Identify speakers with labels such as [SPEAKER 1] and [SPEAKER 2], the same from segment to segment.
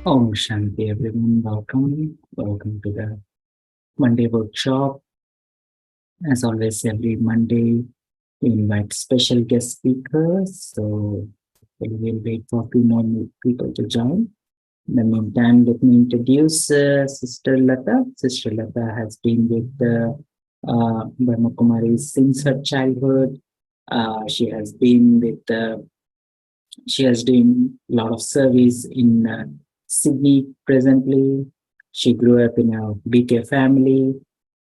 [SPEAKER 1] Om Shanti, everyone. Welcome. Welcome to the Monday workshop. As always, every Monday, we invite special guest speakers. So we will wait for a few more people to join. In the meantime, let me introduce Sister Lata. Sister Lata has been with Brahma Kumaris since her childhood. She has been with she has doing a lot of service in Sydney presently. She grew up in a BK family.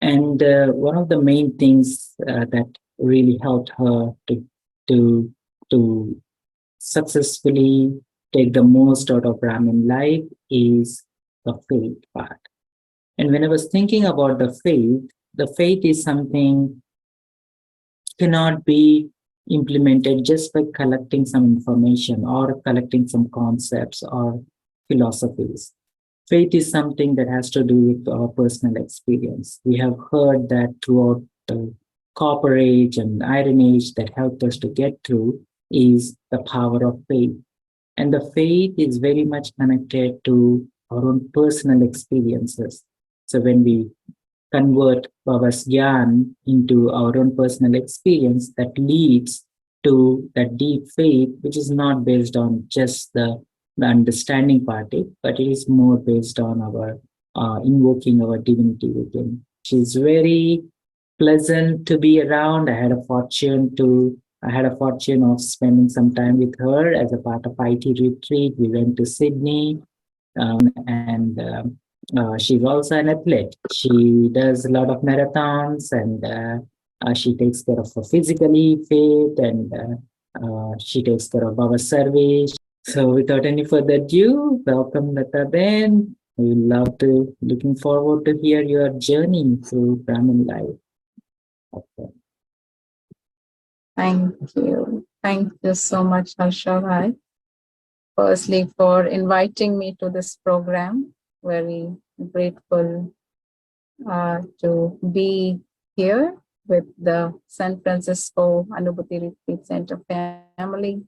[SPEAKER 1] And one of the main things that really helped her to, to successfully take the most out of Brahmin life is the faith part. And when I was thinking about the faith is something cannot be implemented just by collecting some information or collecting some concepts or philosophies. Faith is something that has to do with our personal experience. We have heard that throughout the Copper Age and Iron Age that helped us to get through is the power of faith. And the faith is very much connected to our own personal experiences. So when we convert Baba's Gyan into our own personal experience, that leads to that deep faith, which is not based on just the understanding part, but it is more based on our invoking our divinity within. She's very pleasant to be around. I had a fortune of spending some time with her as a part of IT retreat. We went to Sydney, and she's also an athlete. She does a lot of marathons, and she takes care of her physically fit, and she takes care of our service. So without any further ado, welcome Lata Ben. We looking forward to hear your journey through Brahmin life. Okay.
[SPEAKER 2] Thank you. Thank you so much, Harsha. Firstly, for inviting me to this program. Very grateful to be here with the San Francisco Anubhuti Retreat Center family.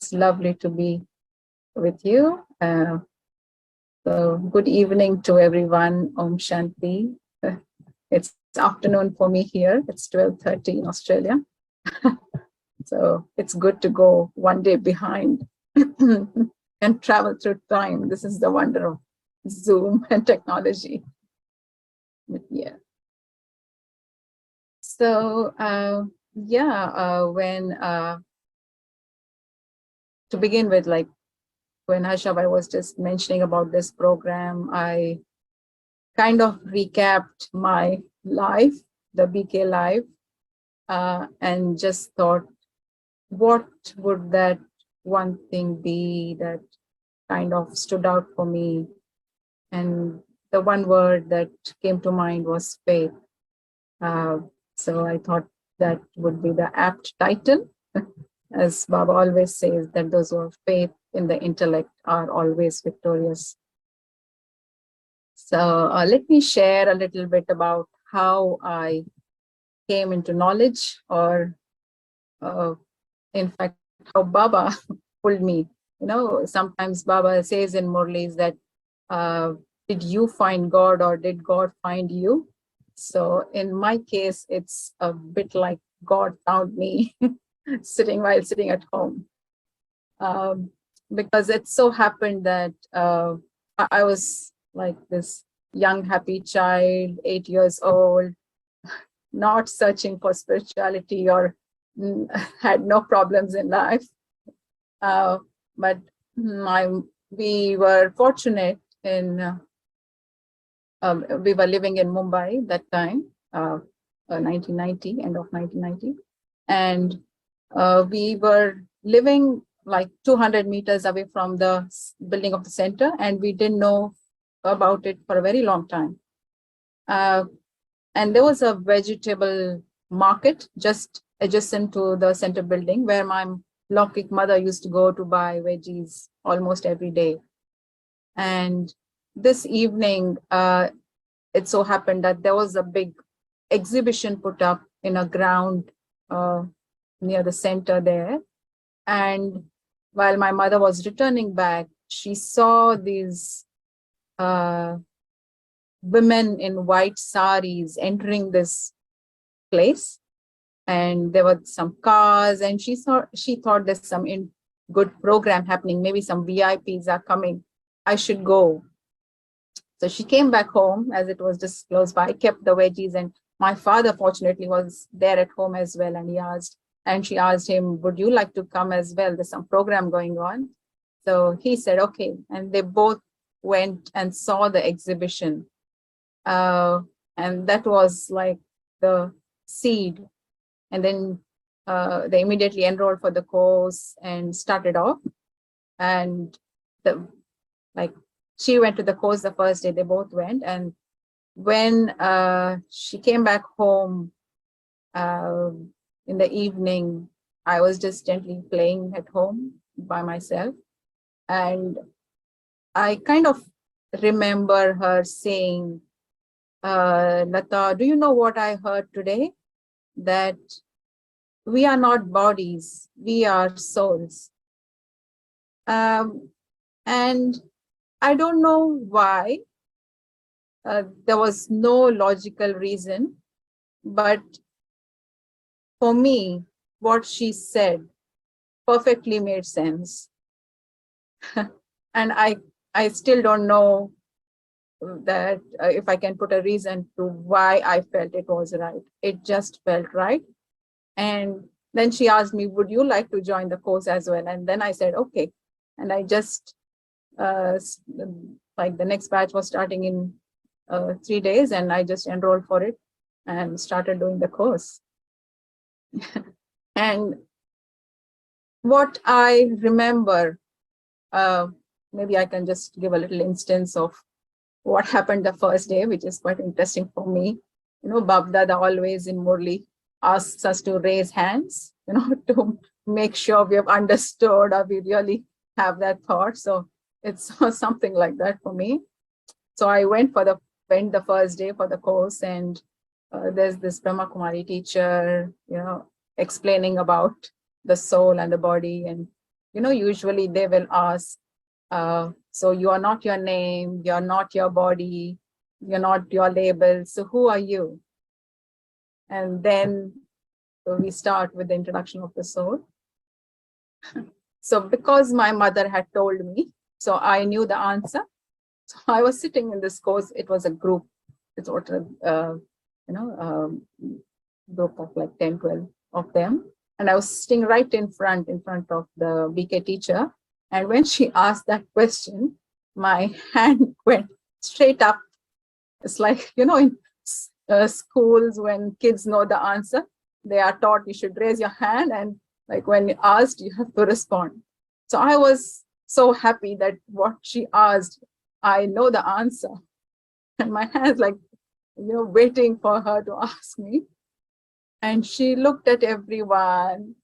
[SPEAKER 2] It's lovely to be with you. So good evening to everyone. Om Shanti. It's afternoon for me here. It's 12:30 in Australia. So it's good to go one day behind and travel through time. This is the wonder of Zoom and technology. But yeah. So to begin with, like when Harsha was just mentioning about this program, I kind of recapped my life, the BK life, and just thought, what would that one thing be that kind of stood out for me? And the one word that came to mind was faith. So I thought that would be the apt title. As Baba always says, that those who have faith in the intellect are always victorious. So let me share a little bit about how I came into knowledge, or in fact, how Baba pulled me. You know, sometimes Baba says in Murlis that, did you find God or did God find you? So in my case, it's a bit like God found me while sitting at home. Because it so happened that I was like this young, happy child, 8 years old, not searching for spirituality or had no problems in life. But we were fortunate in, we were living in Mumbai that time, 1990, end of 1990. And we were living like 200 meters away from the building of the center, and we didn't know about it for a very long time. And there was a vegetable market just adjacent to the center building where my Laukik mother used to go to buy veggies almost every day. And this evening, it so happened that there was a big exhibition put up in a ground near the center there. And while my mother was returning back, she saw these women in white saris entering this place. And there were some cars, and she thought there's some good program happening. Maybe some VIPs are coming. I should go. So she came back home as it was just close by, kept the veggies, and my father fortunately was there at home as well. And she asked him, would you like to come as well? There's some program going on. So he said, okay. And they both went and saw the exhibition. And that was like the seed. And then they immediately enrolled for the course and started off. And she went to the course the first day, they both went. And when she came back home in the evening, I was just gently playing at home by myself. And I kind of remember her saying, Lata, do you know what I heard today? That we are not bodies, we are souls. And I don't know why. There was no logical reason, but for me, what she said perfectly made sense. And I still don't know that if I can put a reason to why I felt it was right. It just felt right. And then she asked me, would you like to join the course as well? And then I said, okay. And I just, like the next batch was starting in 3 days, and I just enrolled for it and started doing the course. And what I remember, maybe I can just give a little instance of what happened the first day, which is quite interesting for me. You know, Babdada always in Murli asks us to raise hands, you know, to make sure we have understood or we really have that thought. So it's something like that for me. So I went the first day for the course, and there's this Brahma Kumari teacher, you know, explaining about the soul and the body. And, you know, usually they will ask, so you are not your name, you're not your body, you're not your label. So who are you? And then we start with the introduction of the soul. So because my mother had told me, so I knew the answer. So I was sitting in this course. It was a group. It's what group of like 10, 12 of them. And I was sitting right in front of the BK teacher. And when she asked that question, my hand went straight up. It's like, you know, in schools, when kids know the answer, they are taught you should raise your hand, and like when you asked, you have to respond. So I was so happy that what she asked, I know the answer. And my hand's like, you know, waiting for her to ask me. And she looked at everyone,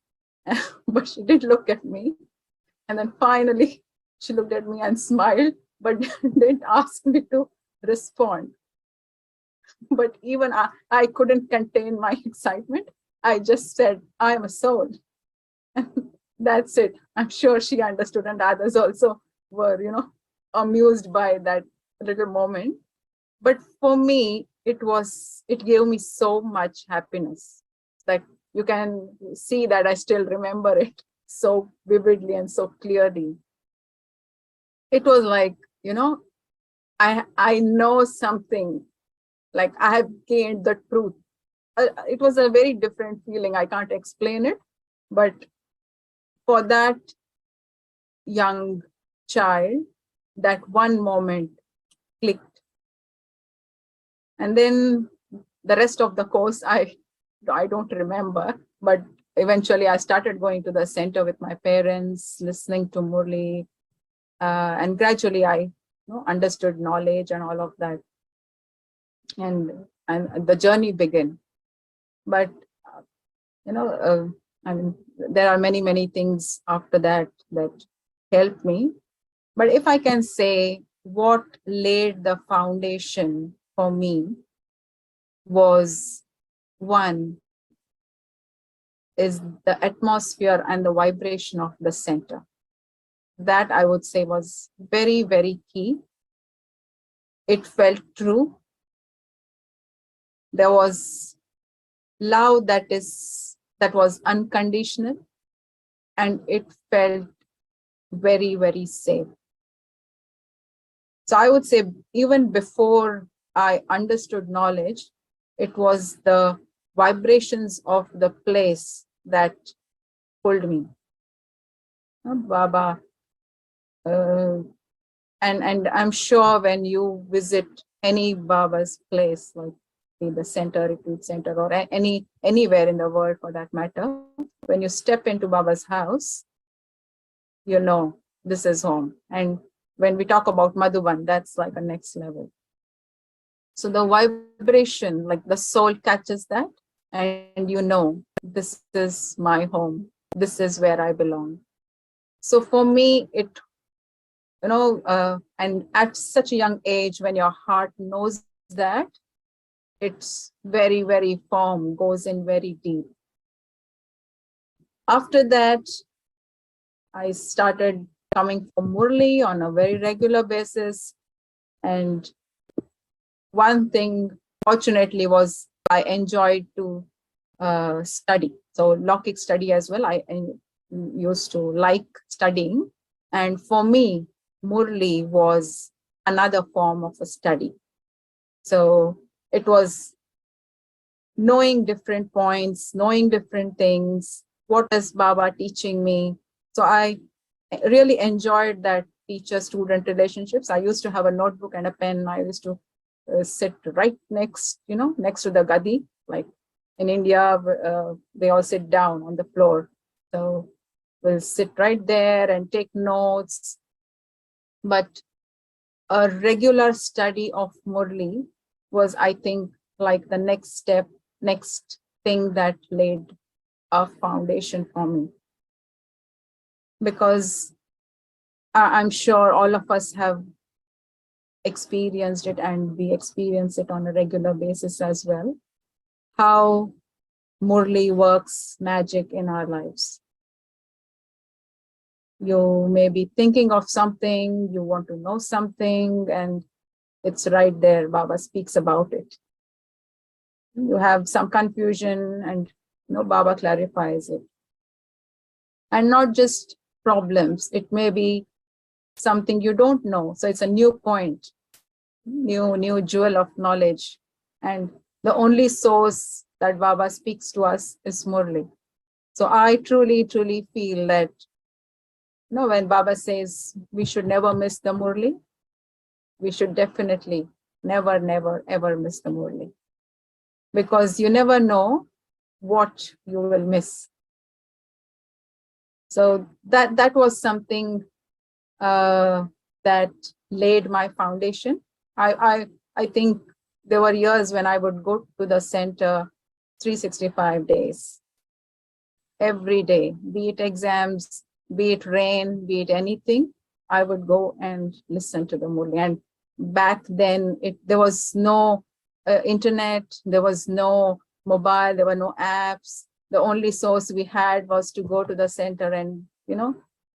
[SPEAKER 2] but she did look at me. And then finally, she looked at me and smiled, but didn't ask me to respond. But even I couldn't contain my excitement. I just said, I am a soul. And that's it. I'm sure she understood, and others also were, you know, amused by that little moment. But for me, it gave me so much happiness. Like you can see that I still remember it so vividly and so clearly. It was like, you know, I know something, like I have gained the truth. It was a very different feeling. I can't explain it, but for that young child, that one moment clicked. And then the rest of the course, I don't remember, but eventually I started going to the center with my parents, listening to Murli, and gradually I understood knowledge and all of that. And the journey began. But, I mean, there are many things after that that helped me. But if I can say what laid the foundation for me was, one is the atmosphere and the vibration of the center. That I would say was very, very key. It felt true. There was love that was unconditional, and it felt very, very safe. So I would say even before I understood knowledge, it was the vibrations of the place that pulled me. Baba, and I'm sure when you visit any Baba's place, like the center, retreat center, or anywhere in the world for that matter, when you step into Baba's house, you know this is home. And when we talk about Madhuban, that's like a next level. So the vibration, like the soul catches that, and you know, this is my home. This is where I belong. So for me, it, and at such a young age, when your heart knows that, it's very, very firm, goes in very deep. After that, I started coming for Murli on a very regular basis. And one thing, fortunately, was I enjoyed to study. So Lokik study as well. I used to like studying. And for me, Murli was another form of a study. So it was knowing different points, knowing different things. What is Baba teaching me? So I really enjoyed that teacher-student relationships. I used to have a notebook and a pen. I used to sit right next to the gadi. Like in India, they all sit down on the floor. So we'll sit right there and take notes. But a regular study of Murli was, I think, like the next step, next thing that laid a foundation for me. Because I'm sure all of us have experienced it, and we experience it on a regular basis as well, how Murli works magic in our lives. You may be thinking of something, you want to know something, and it's right there. Baba speaks about it. You have some confusion, and Baba clarifies it. And not just problems, it may be something you don't know. So it's a new point, new jewel of knowledge. And the only source that Baba speaks to us is Murli. So I truly, truly feel that, when Baba says we should never miss the Murli, we should definitely never, never, ever miss the Murli. Because you never know what you will miss. So that was something that laid my foundation. I think there were years when I would go to the center 365 days, every day, be it exams, be it rain, be it anything, I would go and listen to the Murli. And back then, there was no internet, there was no mobile, there were no apps. The only source we had was to go to the center and,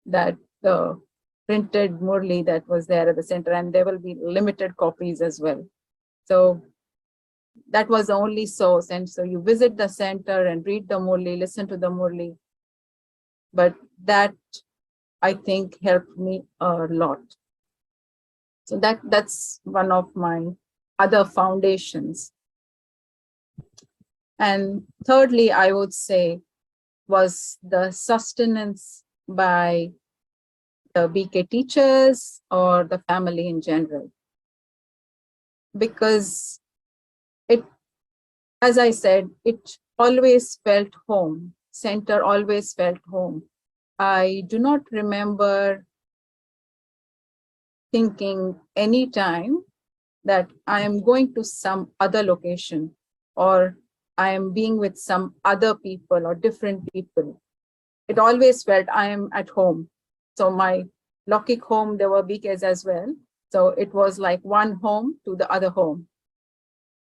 [SPEAKER 2] that the printed Murli that was there at the center, and there will be limited copies as well. So that was the only source. And so you visit the center and read the Murli, listen to the Murli. But that, I think, helped me a lot. So that's one of my other foundations. And thirdly, I would say, was the sustenance by the BK teachers or the family in general. Because as I said, it always felt home. Center always felt home. I do not remember thinking any time that I am going to some other location, or I am being with some other people or different people. It always felt I am at home. So my Lokik home, there were BKs as well. So it was like one home to the other home.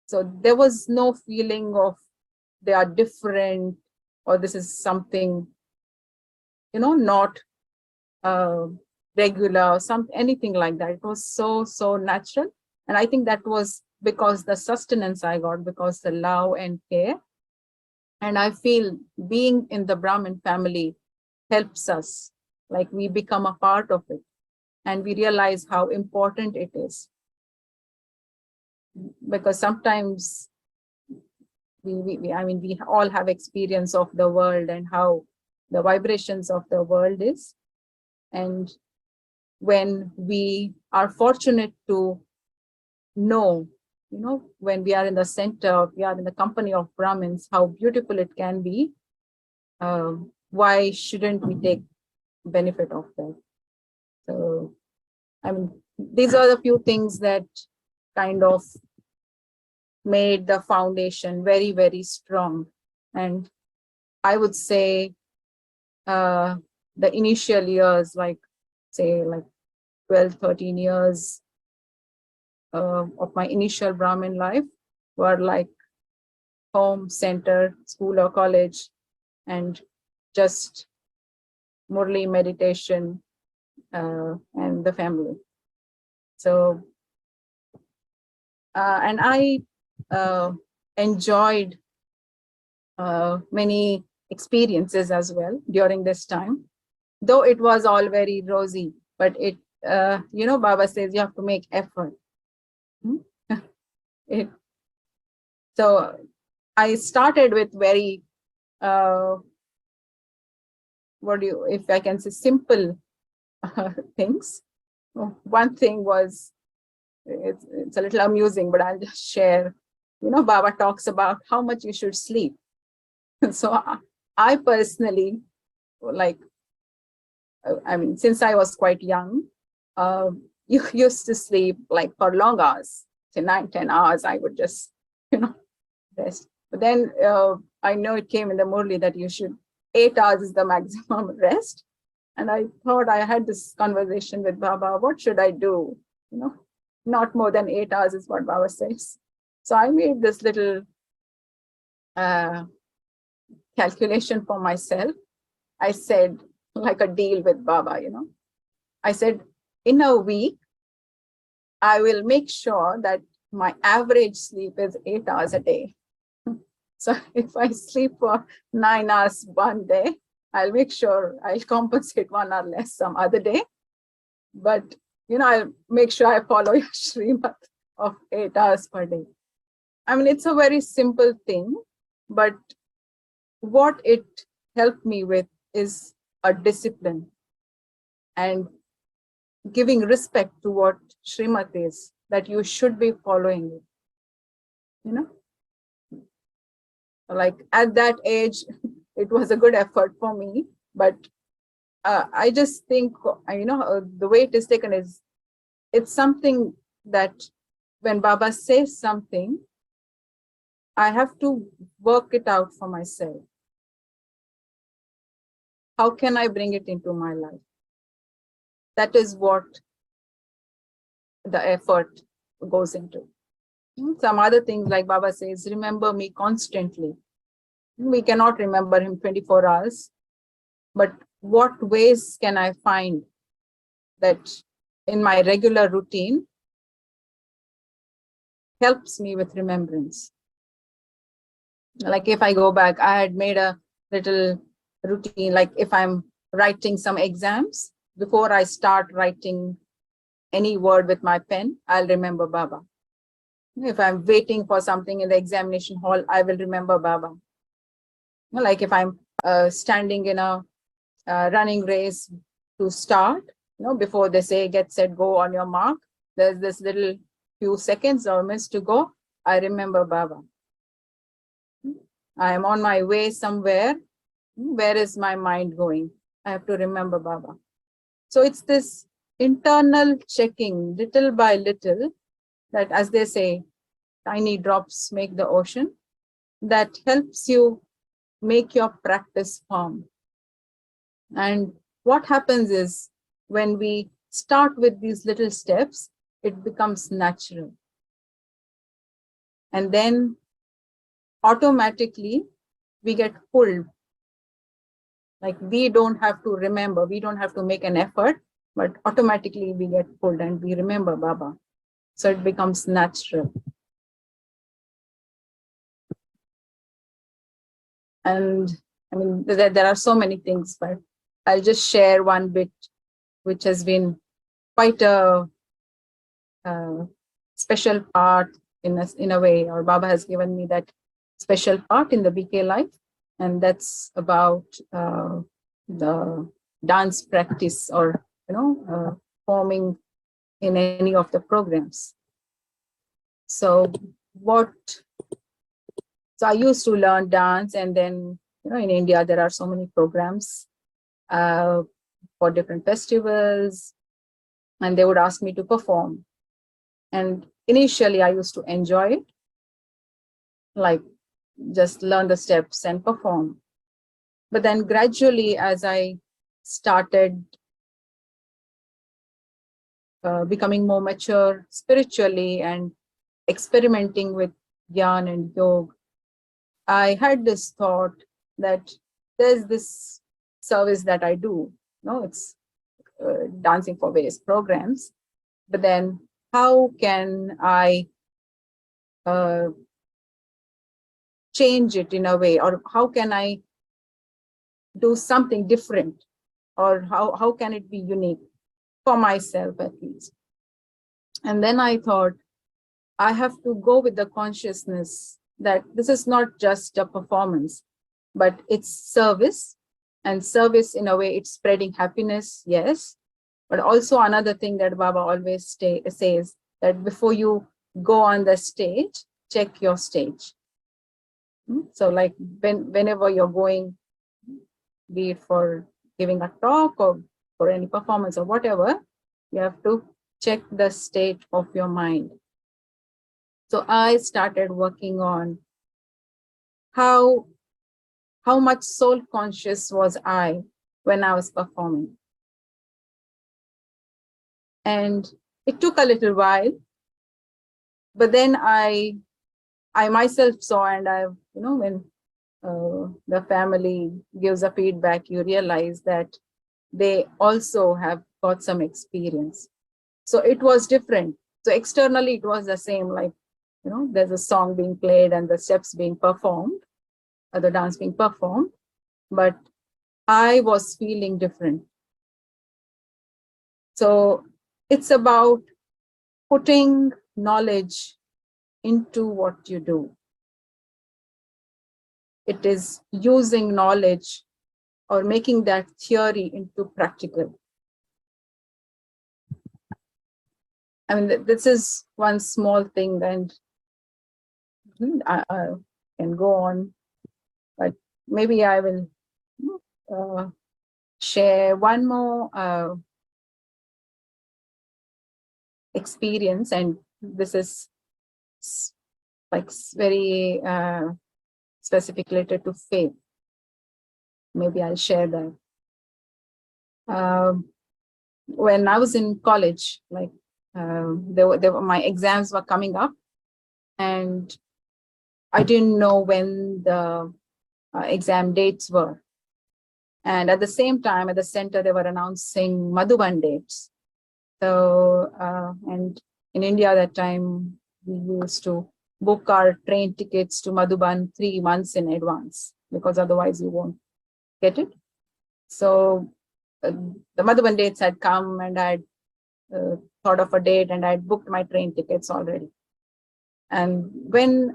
[SPEAKER 2] So there was no feeling of they are different or this is something, not regular, anything like that. It was so natural. And I think that was because the sustenance I got, because the love and care. And I feel being in the Brahmin family helps us, like we become a part of it and we realize how important it is. Because sometimes we all have experience of the world and how the vibrations of the world is. And when we are fortunate to know, when we are in the center, we are in the company of Brahmins, how beautiful it can be. Why shouldn't we take benefit of that? So, these are the few things that kind of made the foundation very, very strong. And I would say the initial years, like 12, 13 years of my initial Brahmin life were like home, center, school or college, and just Murli meditation and the family. So, and I enjoyed many experiences as well during this time, though it was all very rosy, but it, Baba says you have to make effort. So I started with very, if I can say, simple things. One thing was, it's a little amusing, but I'll just share. Baba talks about how much you should sleep. So I personally, since I was quite young, you used to sleep like for long hours, say 9, 10 hours, I would just, rest. But then I know it came in the Murli that you should, 8 hours is the maximum rest. And I thought, I had this conversation with Baba, what should I do? Not more than 8 hours is what Baba says. So I made this little calculation for myself. I said, like a deal with Baba, I said, in a week, I will make sure that my average sleep is 8 hours a day. So if I sleep for 9 hours one day, I'll make sure I'll compensate 1 hour less some other day. But, I'll make sure I follow your Srimad of 8 hours per day. It's a very simple thing, but what it helped me with is a discipline and giving respect to what Srimad is, that you should be following it. Like at that age, it was a good effort for me, but I just think, the way it is taken is, it's something that when Baba says something, I have to work it out for myself. How can I bring it into my life? That is what the effort goes into. Some other things, like Baba says, remember me constantly. We cannot remember him 24 hours, but what ways can I find that in my regular routine helps me with remembrance? Like if I go back, I had made a little routine, like if I'm writing some exams, before I start writing any word with my pen, I'll remember Baba. If I'm waiting for something in the examination hall, I will remember Baba. Like if I'm standing in a running race to start, before they say get set go on your mark, there's this little few seconds or minutes to go, I remember Baba. I am on my way somewhere, where is my mind going? I have to remember Baba. So it's this internal checking, little by little, that, as they say, tiny drops make the ocean, that helps you make your practice firm. And what happens is, when we start with these little steps, it becomes natural. And then automatically we get pulled. Like we don't have to remember, we don't have to make an effort, but automatically we get pulled and we remember Baba. So it becomes natural. And I mean, there are so many things, but I'll just share one bit, which has been quite a special part in a way, or Baba has given me that special part in the BK life, and that's about the dance practice, or forming in any of the programs. So I used to learn dance, and then in India there are so many programs for different festivals, and they would ask me to perform. And initially I used to enjoy it, like just learn the steps and perform. But then gradually, as I started becoming more mature spiritually and experimenting with Gyan and Yoga, I had this thought that there's this service that I do. It's dancing for various programs. But then how can I change it in a way, or how can I do something different, or how can it be unique for myself at least? And then I thought, I have to go with the consciousness that this is not just a performance, but it's service. And service, in a way, it's spreading happiness, yes. But also another thing that Baba always says, that before you go on the stage, check your stage. So like whenever you're going, be it for giving a talk or for any performance or whatever, you have to check the state of your mind. So I started working on how much soul conscious was I when I was performing. And it took a little while, but then I myself saw, and when the family gives a feedback, you realize that they also have got some experience. So it was different. So externally it was the same, like, there's a song being played and the steps being performed, or the dance being performed, but I was feeling different. So it's about putting knowledge into what you do. It is using knowledge or making that theory into practical. I mean, this is one small thing, and I can go on, but maybe I will share one more experience, and this is like very specific related to faith. Maybe I'll share that. When I was in college, like my exams were coming up, and I didn't know when the exam dates were. And at the same time, at the center, they were announcing Madhuban dates. So, and in India at that time, we used to book our train tickets to Madhuban 3 months in advance, because otherwise you won't get it. So the Madhuban dates had come, and I had thought of a date, and I had booked my train tickets already. And when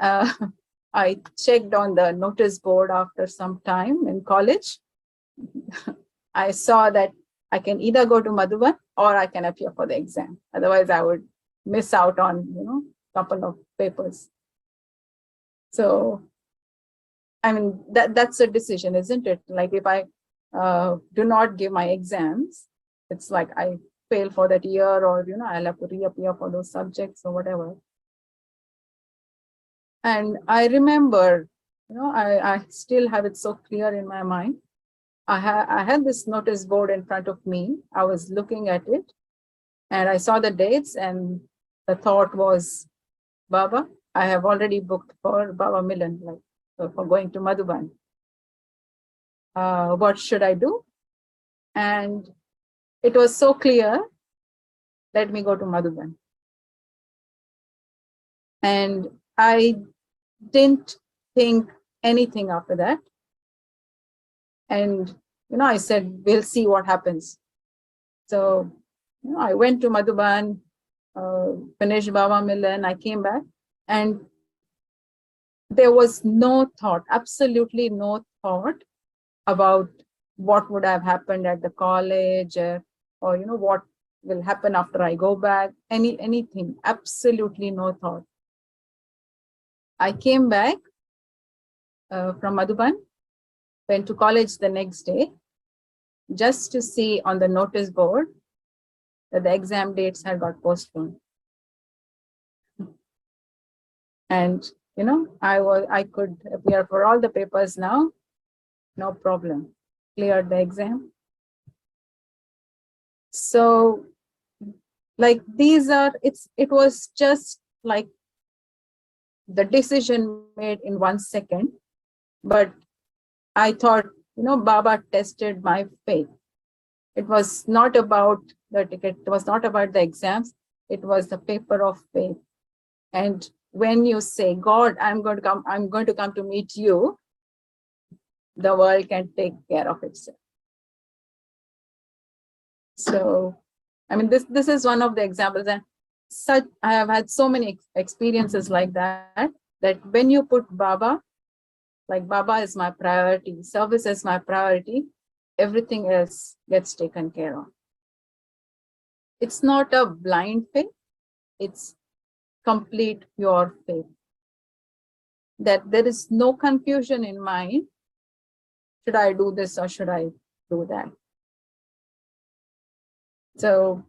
[SPEAKER 2] I checked on the notice board after some time in college, I saw that I can either go to Madhuban or I can appear for the exam. Otherwise, I would miss out on, a couple of papers. So, I mean, that's a decision, isn't it? Like if I do not give my exams, it's like I fail for that year, or, I'll have to reappear for those subjects or whatever. And I remember, I still have it so clear in my mind. I had this notice board in front of me. I was looking at it, and I saw the dates, and the thought was, Baba, I have already booked for Baba Milan, for going to Madhuban. What should I do? And it was so clear, let me go to Madhuban. And I didn't think anything after that. And, I said, we'll see what happens. So, I went to Madhuban, finished Baba Milan, I came back, and there was no thought, absolutely no thought about what would have happened at the college, or what will happen after I go back, anything, absolutely no thought. I came back from Madhuban, went to college the next day, just to see on the notice board that the exam dates had got postponed. And, I could appear for all the papers now, no problem, cleared the exam. So, like, it was just like the decision made in 1 second, but I thought, Baba tested my faith. It was not about the ticket, it was not about the exams, it was the paper of faith. And when you say, God, I'm going to come to meet you, the world can take care of itself. So, I mean, this is one of the examples, and I have had so many experiences like that when you put Baba, like Baba is my priority, service is my priority, everything else gets taken care of. It's not a blind faith, it's complete pure faith. That there is no confusion in mind, should I do this or should I do that? So,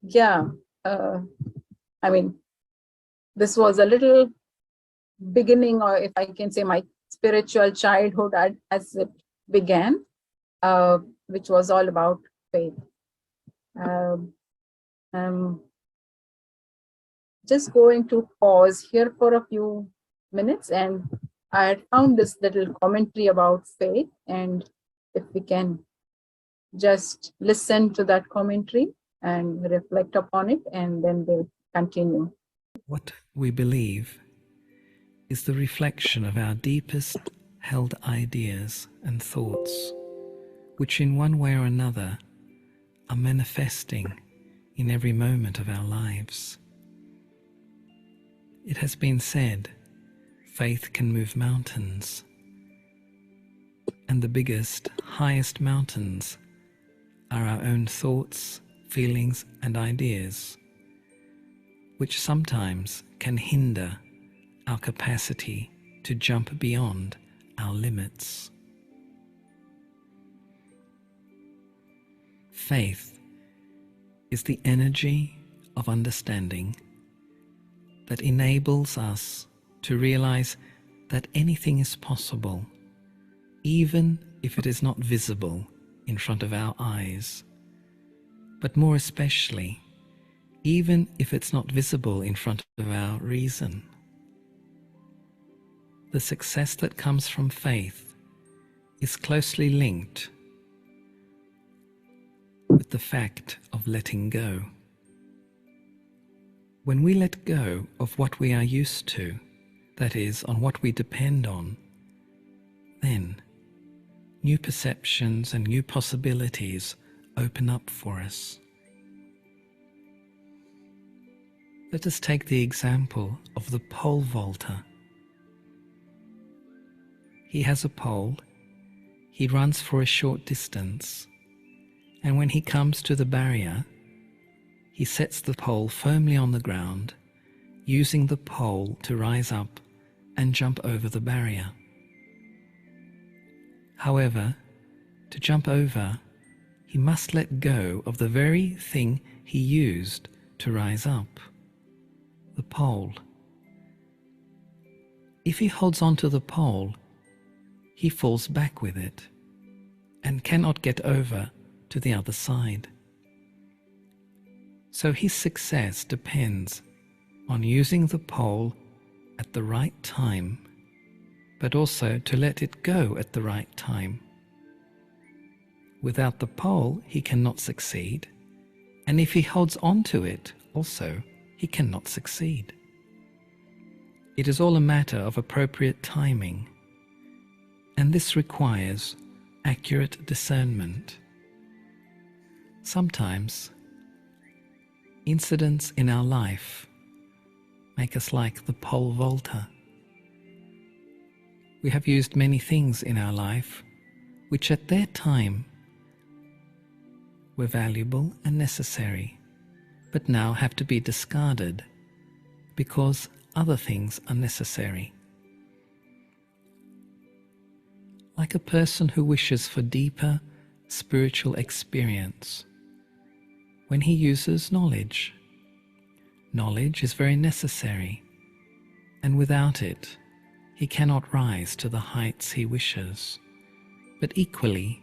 [SPEAKER 2] yeah, I mean, this was a little beginning, or if I can say, my spiritual childhood as it began, which was all about faith. I'm just going to pause here for a few minutes, and I had found this little commentary about faith, and if we can just listen to that commentary and reflect upon it, and then we'll continue.
[SPEAKER 3] What we believe is the reflection of our deepest held ideas and thoughts, which in one way or another are manifesting in every moment of our lives. It has been said, faith can move mountains, and the biggest, highest mountains are our own thoughts, feelings, and ideas, which sometimes can hinder our capacity to jump beyond our limits. Faith is the energy of understanding that enables us to realize that anything is possible, even if it is not visible in front of our eyes, but more especially, even if it's not visible in front of our reason. The success that comes from faith is closely linked with the fact of letting go. When we let go of what we are used to, that is, on what we depend on, then new perceptions and new possibilities open up for us. Let us take the example of the pole vaulter. He has a pole, he runs for a short distance, and when he comes to the barrier, he sets the pole firmly on the ground, using the pole to rise up and jump over the barrier. However, to jump over, he must let go of the very thing he used to rise up, the pole. If he holds on to the pole, he falls back with it and cannot get over to the other side. So his success depends on using the pole at the right time, but also to let it go at the right time. Without the pole, he cannot succeed, and if he holds on to it, also, he cannot succeed. It is all a matter of appropriate timing, and this requires accurate discernment. Sometimes, incidents in our life make us like the pole vaulter. We have used many things in our life which at their time were valuable and necessary, but now have to be discarded because other things are necessary. Like a person who wishes for deeper spiritual experience, when he uses knowledge, knowledge is very necessary, and without it, he cannot rise to the heights he wishes. But equally,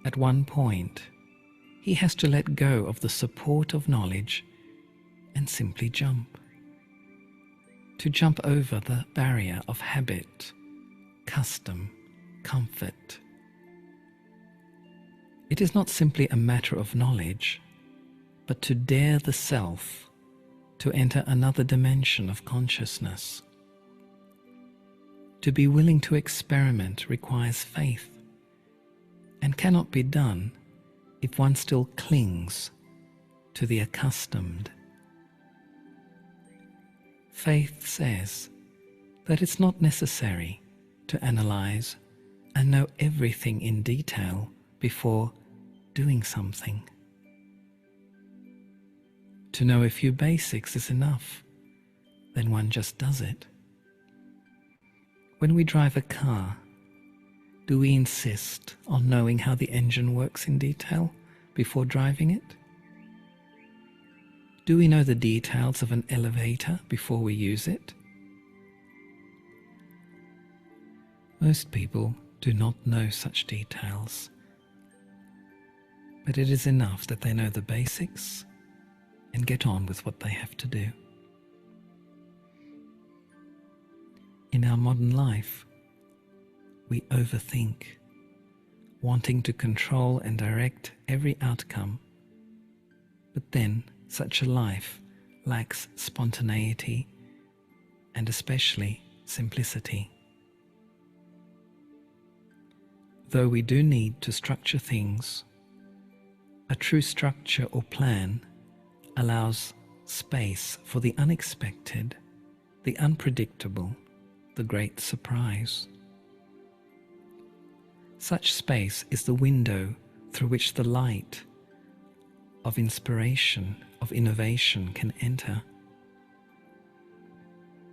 [SPEAKER 3] at one point, he has to let go of the support of knowledge and simply jump. To jump over the barrier of habit, custom, comfort. It is not simply a matter of knowledge, but to dare the self to enter another dimension of consciousness. To be willing to experiment requires faith and cannot be done if one still clings to the accustomed. Faith says that it's not necessary to analyze and know everything in detail before doing something. To know a few basics is enough, then one just does it. When we drive a car, do we insist on knowing how the engine works in detail before driving it? Do we know the details of an elevator before we use it? Most people do not know such details, but it is enough that they know the basics and get on with what they have to do. In our modern life, we overthink, wanting to control and direct every outcome. But then, such a life lacks spontaneity and especially simplicity. Though we do need to structure things, a true structure or plan allows space for the unexpected, the unpredictable, the great surprise. Such space is the window through which the light of inspiration, of innovation can enter.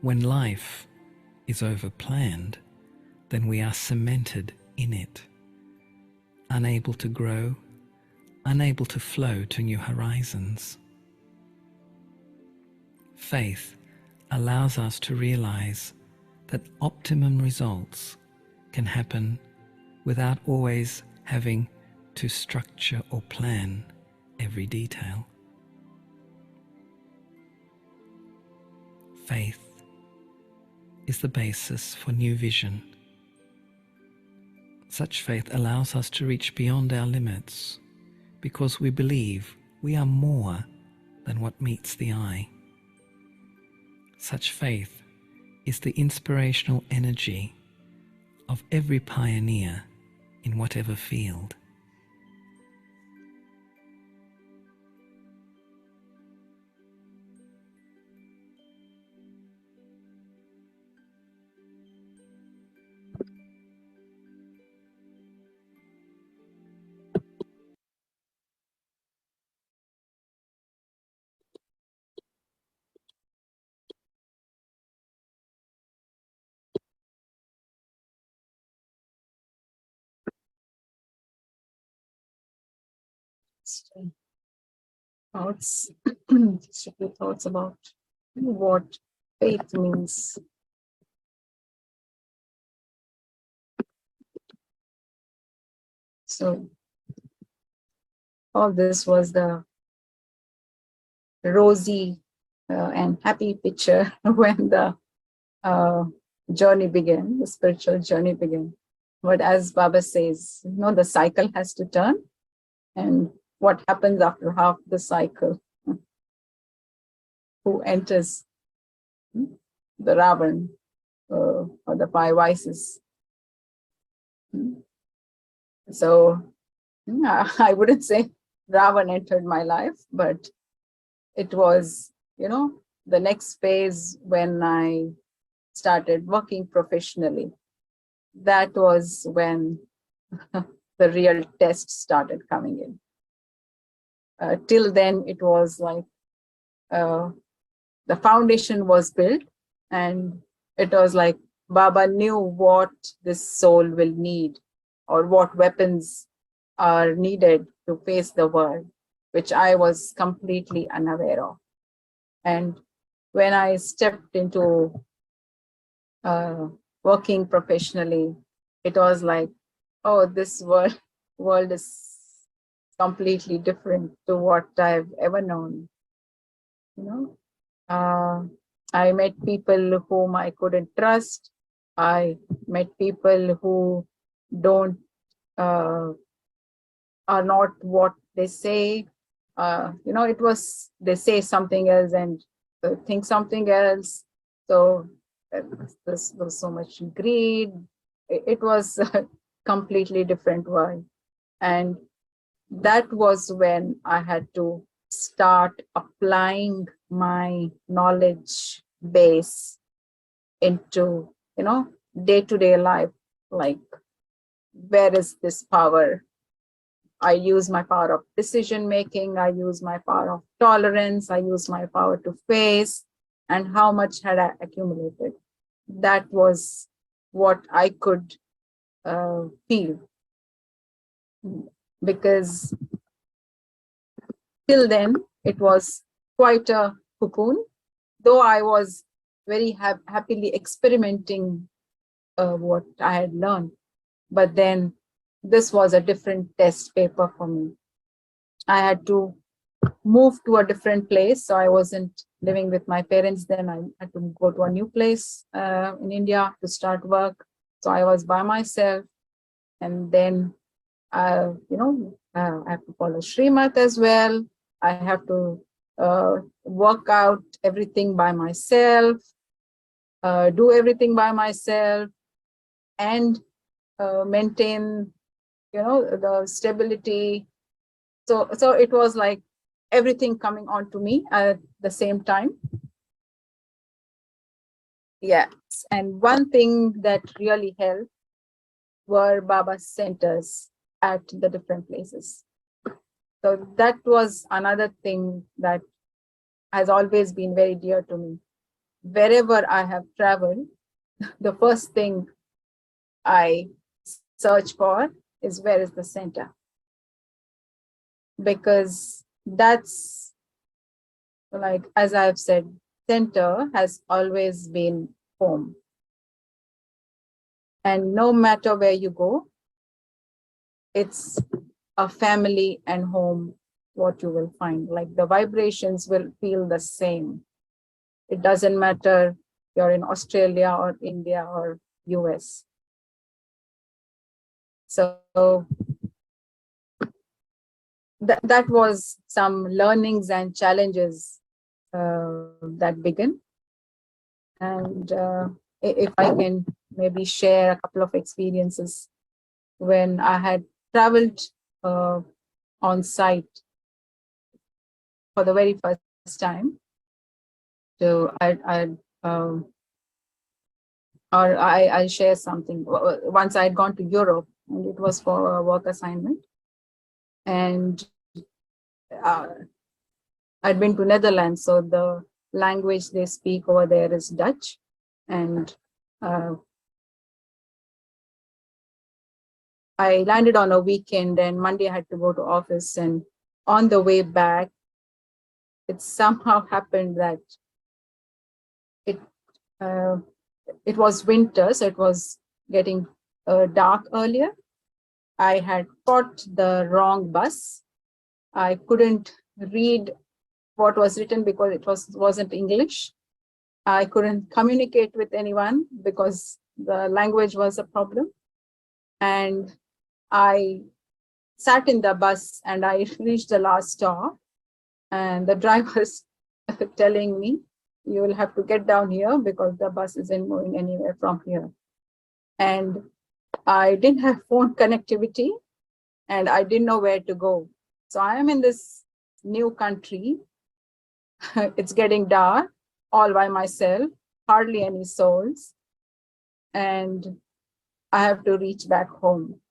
[SPEAKER 3] When life is overplanned, then we are cemented in it, unable to grow, unable to flow to new horizons. Faith allows us to realize that optimum results can happen without always having to structure or plan every detail. Faith is the basis for new vision. Such faith allows us to reach beyond our limits because we believe we are more than what meets the eye. Such faith is the inspirational energy of every pioneer in whatever field.
[SPEAKER 2] Thoughts, just a few thoughts about what faith means. So all this was the rosy and happy picture when the journey began, the spiritual journey began. But as Baba says, the cycle has to turn. And what happens after half the cycle? Who enters the Ravan or the five vices? So I wouldn't say Ravan entered my life, but it was, the next phase when I started working professionally. That was when the real test started coming in. Till then, it was like the foundation was built, and it was like Baba knew what this soul will need or what weapons are needed to face the world, which I was completely unaware of. And when I stepped into working professionally, it was like, oh, this world is completely different to what I've ever known. I met people whom I couldn't trust. I met people who don't are not what they say. It was, they say something else and think something else. So there was so much greed. It was a completely different world. And that was when I had to start applying my knowledge base into, day-to-day life. Like, where is this power? I use my power of decision making. I use my power of tolerance. I use my power to face. And how much had I accumulated? That was what I could feel. Because till then, it was quite a cocoon, though I was very happily experimenting what I had learned. But then this was a different test paper for me. I had to move to a different place. So I wasn't living with my parents then. I had to go to a new place in India to start work. So I was by myself. And then, I have to follow Srimad as well. I have to work out everything by myself, do everything by myself, and maintain, the stability. So it was like everything coming onto me at the same time. Yes, and one thing that really helped were Baba's centers at the different places. So that was another thing that has always been very dear to me. Wherever I have traveled, the first thing I search for is where is the center. Because that's, like, as I've said, center has always been home. And no matter where you go, it's a family and home, what you will find. Like, the vibrations will feel the same. It doesn't matter you're in Australia or India or US. So that was some learnings and challenges that began. And if I can maybe share a couple of experiences when I had traveled on site for the very first time. So I'll share something. Once I had gone to Europe, and it was for a work assignment. And I'd been to Netherlands, so the language they speak over there is Dutch. And I landed on a weekend, and Monday I had to go to office. And on the way back, it somehow happened that it was winter, so it was getting dark earlier. I had caught the wrong bus. I couldn't read what was written because it wasn't English. I couldn't communicate with anyone because the language was a problem. And I sat in the bus and I reached the last stop, and the driver's telling me, you will have to get down here because the bus isn't going anywhere from here. And I didn't have phone connectivity and I didn't know where to go. So I am in this new country. It's getting dark, all by myself, hardly any souls. And I have to reach back home.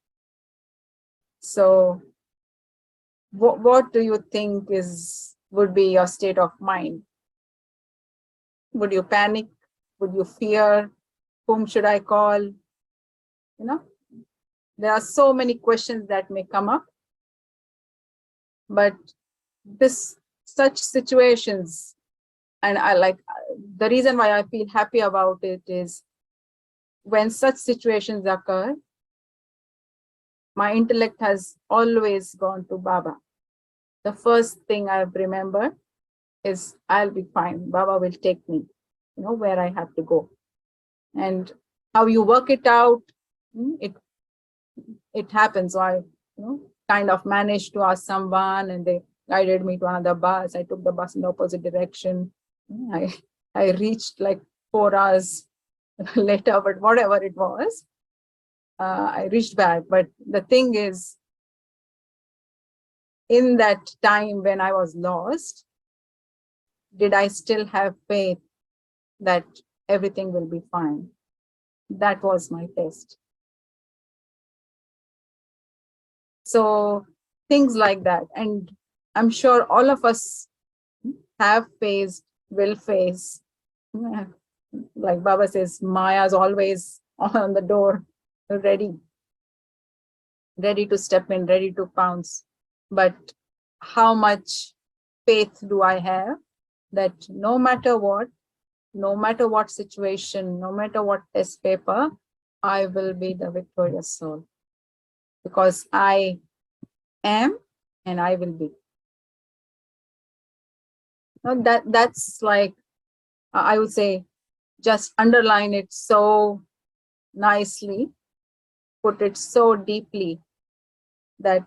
[SPEAKER 2] So what do you think would be your state of mind? Would you panic? Would you fear? Whom should I call? You know, there are so many questions that may come up. But such situations, and the reason why I feel happy about it is when such situations occur, my intellect has always gone to Baba. The first thing I remember is, I'll be fine. Baba will take me, where I have to go. And how you work it out, it happens. So I, kind of managed to ask someone, and they guided me to another bus. I took the bus in the opposite direction. I reached like 4 hours later, but whatever it was, I reached back. But the thing is, in that time when I was lost, did I still have faith that everything will be fine? That was my test. So things like that. And I'm sure all of us have faced, will face. Like Baba says, Maya's always on the door, ready to step in, ready to pounce. But how much faith do I have that no matter what situation, no matter what test paper, I will be the victorious soul, because I am and I will be. Now that's like, I would say, just underline it so nicely, put it so deeply, that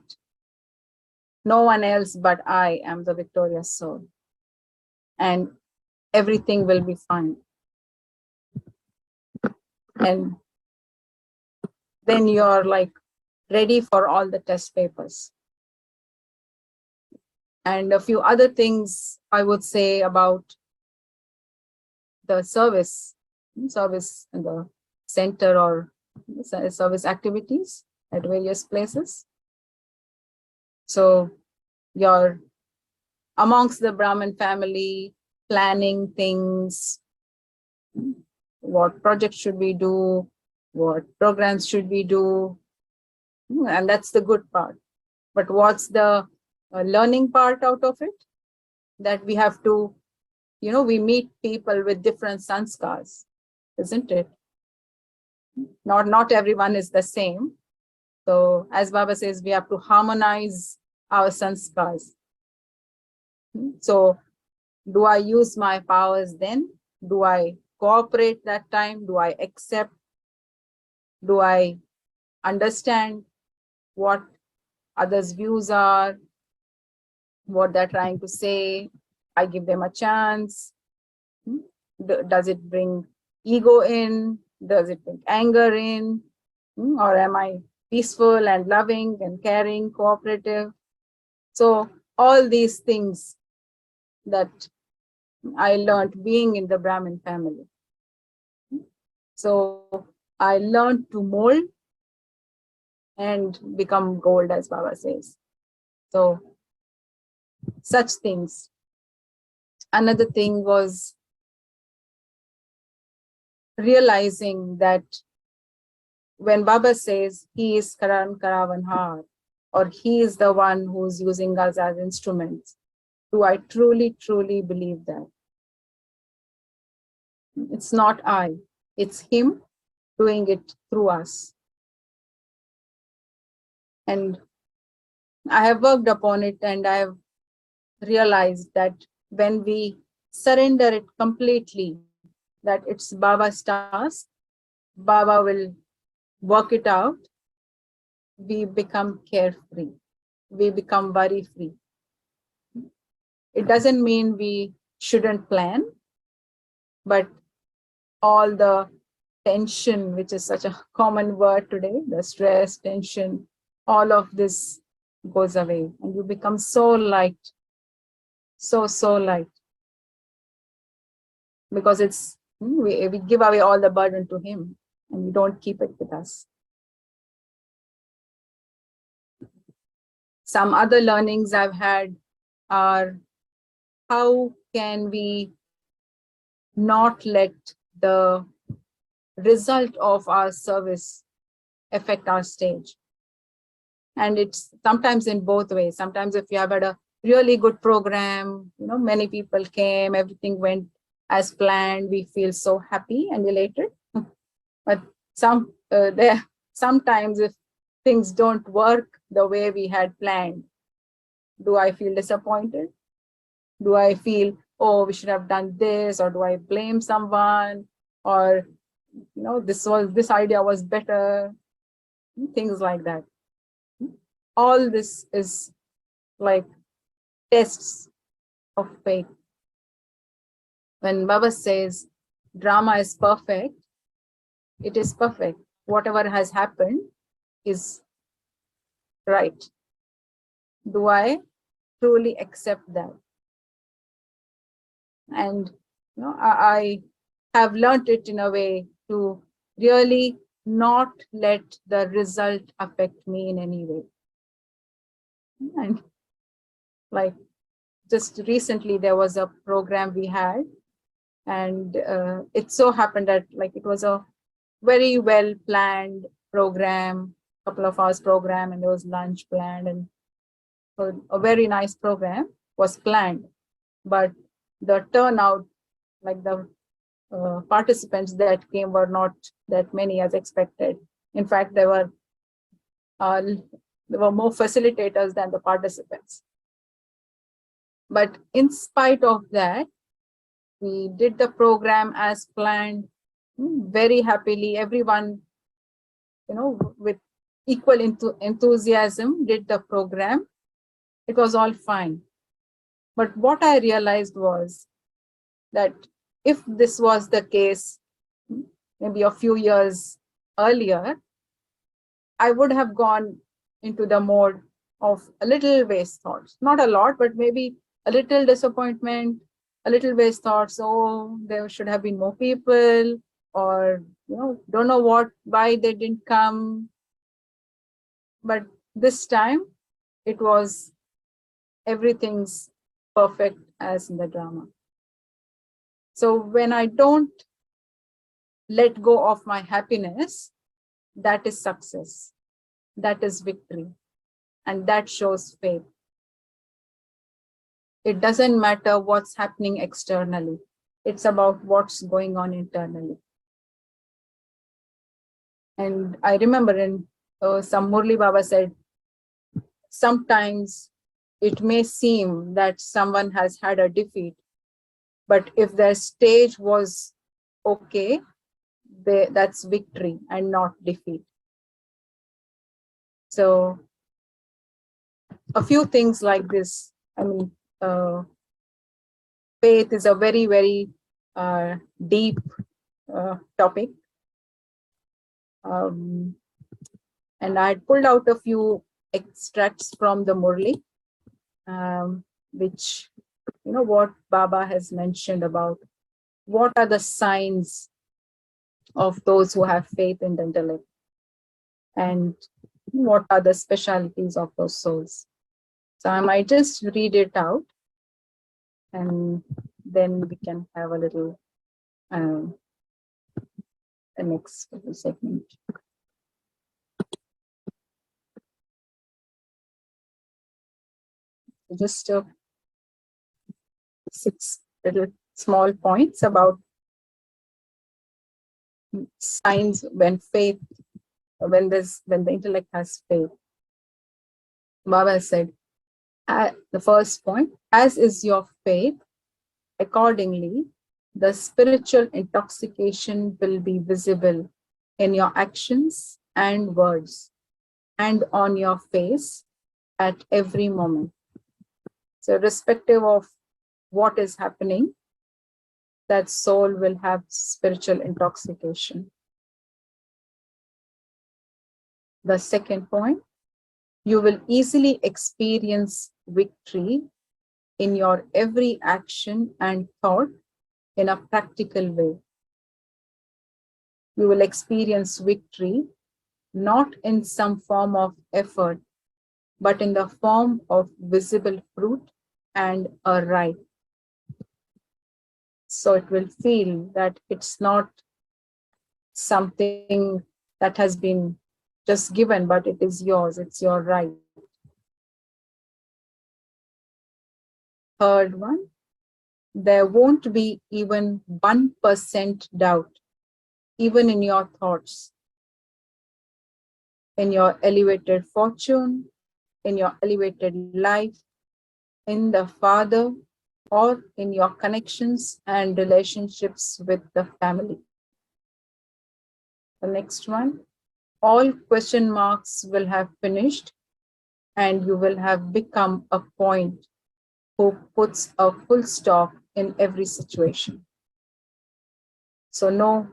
[SPEAKER 2] no one else but I am the victorious soul, and everything will be fine. And then you're like ready for all the test papers. And a few other things I would say about the service in the center or service activities at various places. So you're amongst the Brahmin family, planning things, what projects should we do, what programs should we do, and that's the good part. But what's the learning part out of it? That we have to, we meet people with different sanskars, isn't it? Not everyone is the same. So as Baba says, we have to harmonize our sanskars. So do I use my powers then? Do I cooperate that time? Do I accept? Do I understand what others' views are, what they're trying to say? I give them a chance. Does it bring ego in? Does it bring anger in? Or am I peaceful and loving and caring, cooperative? So all these things that I learned being in the Brahmin family. So I learned to mold and become gold, as Baba says. So such things. Another thing was realizing that when Baba says he is Karan Karavanhar, or he is the one who's using us as instruments, do I truly, truly believe that? It's not I, it's him doing it through us. And I have worked upon it, and I have realized that when we surrender it completely, that it's Baba's task, Baba will work it out, we become carefree, we become worry free. It doesn't mean we shouldn't plan, but all the tension, which is such a common word today, the stress, tension, all of this goes away and you become so light, so light. Because it's, we give away all the burden to him and we don't keep it with us. Some other learnings I've had are, how can we not let the result of our service affect our stage? And it's sometimes in both ways. Sometimes if you have had a really good program, many people came, everything went as planned, we feel so happy and elated. But sometimes if things don't work the way we had planned, do I feel disappointed? Do I feel, oh, we should have done this? Or do I blame someone? Or, this idea was better. Things like that. All this is like tests of faith. When Baba says drama is perfect, it is perfect. Whatever has happened is right. Do I truly accept that? And I have learned it in a way to really not let the result affect me in any way. And like just recently there was a program we had, and it so happened that it was a very well planned program, couple of hours program, and there was lunch planned, and a very nice program was planned. But the turnout, the participants that came were not that many as expected. In fact, there were more facilitators than the participants. But in spite of that, we did the program as planned, very happily. Everyone, with equal enthusiasm did the program. It was all fine. But what I realized was that if this was the case, maybe a few years earlier, I would have gone into the mode of a little waste thoughts. Not a lot, but maybe a little disappointment, a little waste thoughts. Oh, there should have been more people, or, don't know why they didn't come. But this time it was everything's perfect as in the drama. So when I don't let go of my happiness, that is success, that is victory, and that shows faith. It doesn't matter what's happening externally. It's about what's going on internally. And I remember in some Murli Baba said, sometimes it may seem that someone has had a defeat, but if their stage was okay, that's victory and not defeat. So a few things like this. I mean, faith is a very, very deep topic. And I had pulled out a few extracts from the Murli, which, what Baba has mentioned about what are the signs of those who have faith in the intellect, and what are the specialities of those souls. So I might just read it out, and then we can have a little the next segment. Just 6 little small points about signs when the intellect has faith. Baba said, the first point, as is your faith, accordingly, the spiritual intoxication will be visible in your actions and words and on your face at every moment. So irrespective of what is happening, that soul will have spiritual intoxication. The second point, you will easily experience victory in your every action and thought in a practical way. You will experience victory not in some form of effort, but in the form of visible fruit and a right. So it will feel that it's not something that has been just given, but it is yours, it's your right. Third one, there won't be even 1% doubt, even in your thoughts, in your elevated fortune, in your elevated life, in the Father, or in your connections and relationships with the family. The next one, all question marks will have finished and you will have become a point who puts a full stop in every situation. So no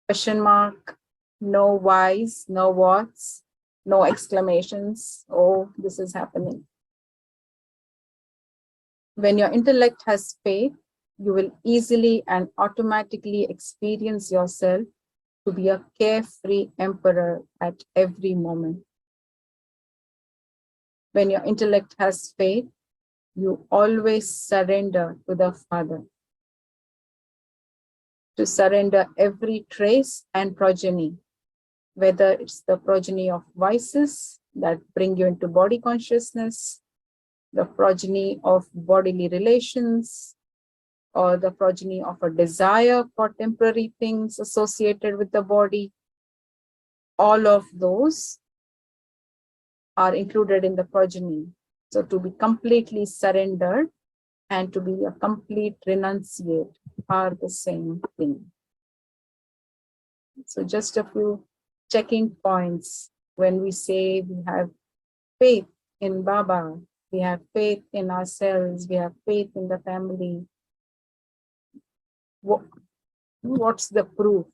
[SPEAKER 2] question mark, no whys, no whats, no exclamations, oh, this is happening. When your intellect has faith, you will easily and automatically experience yourself to be a carefree emperor at every moment. When your intellect has faith, you always surrender to the Father. To surrender every trace and progeny, whether it's the progeny of vices that bring you into body consciousness, the progeny of bodily relations, or the progeny of a desire for temporary things associated with the body. All of those are included in the progeny. So to be completely surrendered and to be a complete renunciate are the same thing. So just a few checking points when we say we have faith in Baba, we have faith in ourselves, we have faith in the family. What's the proof?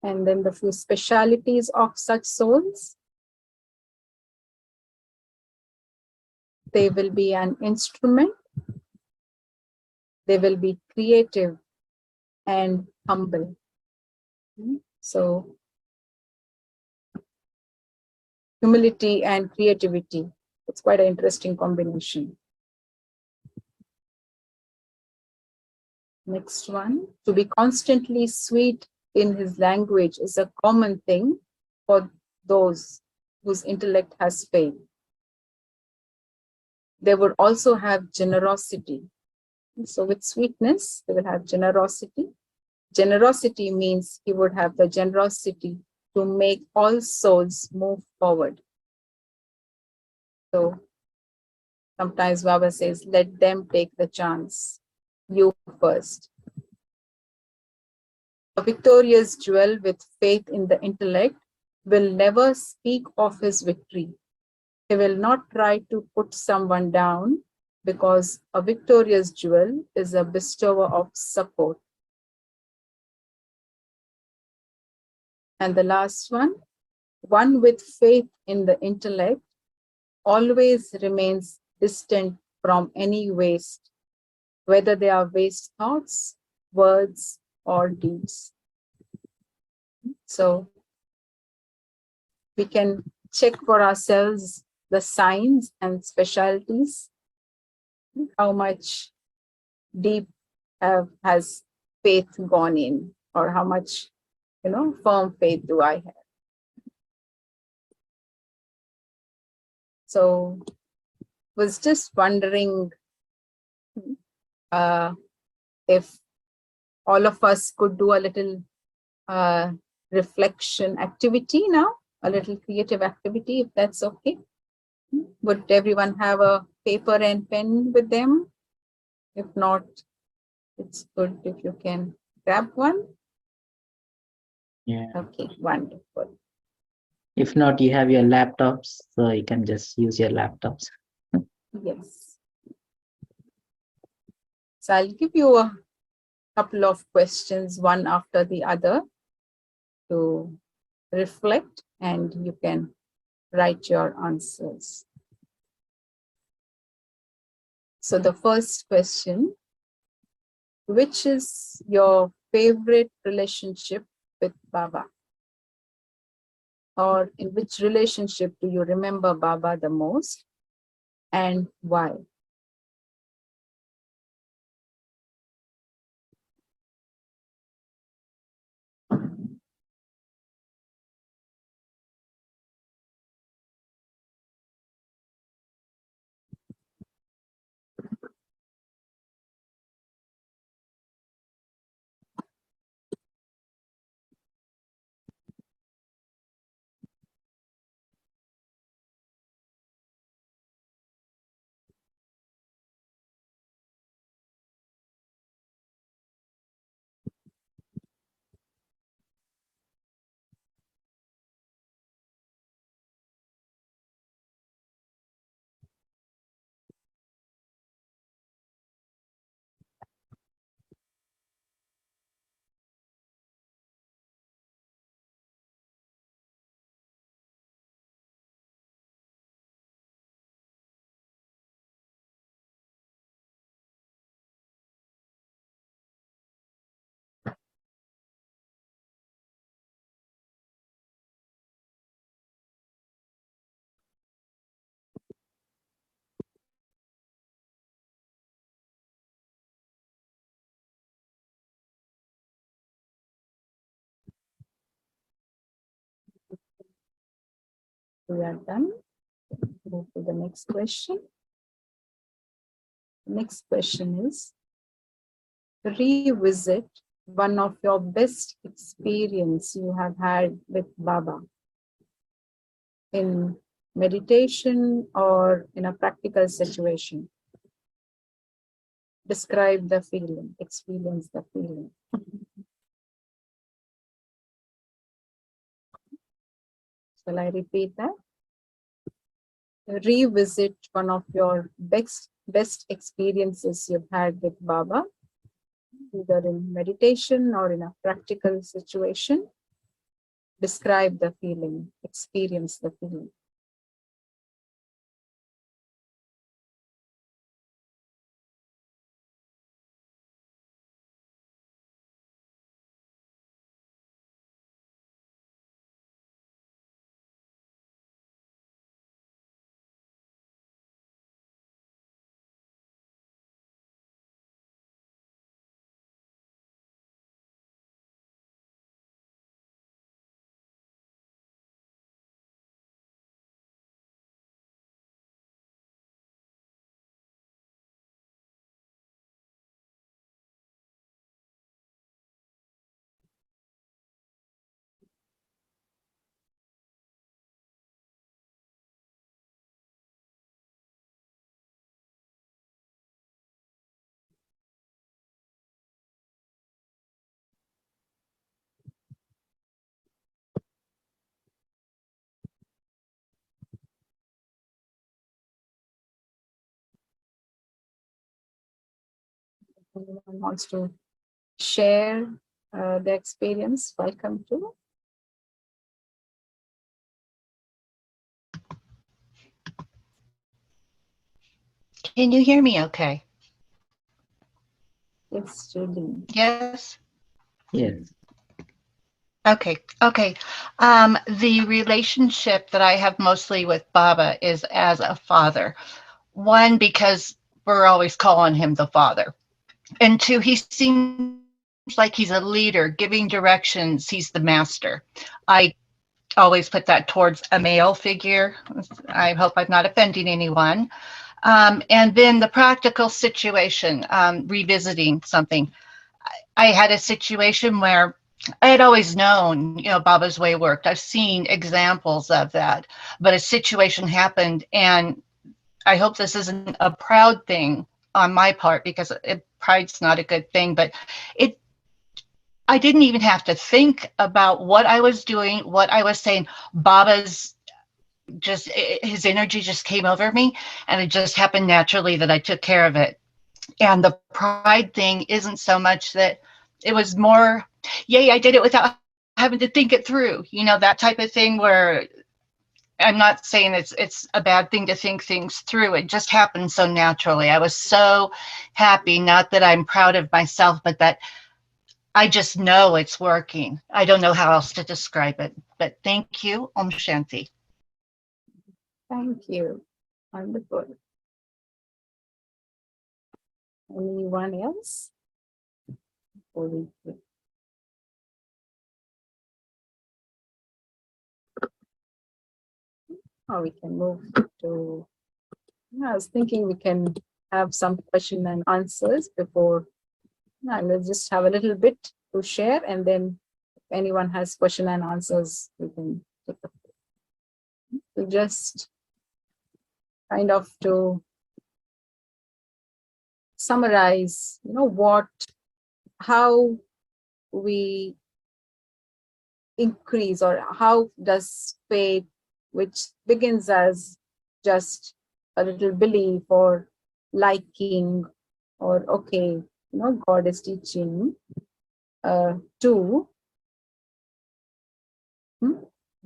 [SPEAKER 2] And then the few specialities of such souls. They will be an instrument, they will be creative and humble. So humility and creativity, it's quite an interesting combination. Next one, to be constantly sweet in his language is a common thing for those whose intellect has faith. They would also have generosity. So with sweetness, they will have generosity. Generosity means he would have the generosity to make all souls move forward. So sometimes Baba says, let them take the chance. You first. A victorious jewel with faith in the intellect will never speak of his victory. He will not try to put someone down because a victorious jewel is a bestower of support. And the last one with faith in the intellect always remains distant from any waste, whether they are waste thoughts, words, or deeds. So we can check for ourselves the signs and specialties, how much deep has faith gone in, or how much firm faith do I have. So was just wondering if all of us could do a little reflection activity now, a little creative activity, if that's okay. Would everyone have a paper and pen with them? If not, it's good if you can grab one.
[SPEAKER 1] Yeah.
[SPEAKER 2] Okay, wonderful.
[SPEAKER 1] If not, you have your laptops, so you can just use your laptops.
[SPEAKER 2] Yes. So I'll give you a couple of questions, one after the other, to reflect, and you can write your answers. So the first question, which is your favorite relationship with Baba? Or in which relationship do you remember Baba the most, and why? We are done. Move to the next question. The next question is, revisit one of your best experience you have had with Baba in meditation or in a practical situation. Describe the feeling, experience the feeling. Shall I repeat that? Revisit one of your best experiences you've had with Baba, either in meditation or in a practical situation. Describe the feeling, experience the feeling. Anyone wants to share the experience? Welcome to.
[SPEAKER 4] Can you hear me okay?
[SPEAKER 2] Yes, Julie.
[SPEAKER 4] Yes?
[SPEAKER 1] Yes.
[SPEAKER 4] Okay. The relationship that I have mostly with Baba is as a father. One, because we're always calling him the father. And two, he seems like he's a leader, giving directions. He's the master. I always put that towards a male figure. I hope I'm not offending anyone. And then the practical situation, revisiting something. I had a situation where I had always known, Baba's way worked. I've seen examples of that, but a situation happened and I hope this isn't a proud thing on my part, because pride's not a good thing, but it, I didn't even have to think about what I was doing, what I was saying. Baba's just, his energy just came over me, and it just happened naturally that I took care of it. And the pride thing isn't so much that, it was more, yay, I did it without having to think it through, you know, that type of thing, where I'm not saying it's a bad thing to think things through. It just happened so naturally. I was so happy, not that I'm proud of myself, but that I just know it's working. I don't know how else to describe it, but thank you. Om Shanti.
[SPEAKER 2] Thank you. Wonderful. Anyone else? Or we can move to, I was thinking we can have some question and answers before. Let's just have a little bit to share, and then if anyone has question and answers, we can take up. So just kind of to summarize, how we increase, or how does faith, which begins as just a little belief or liking, or okay, God is teaching, to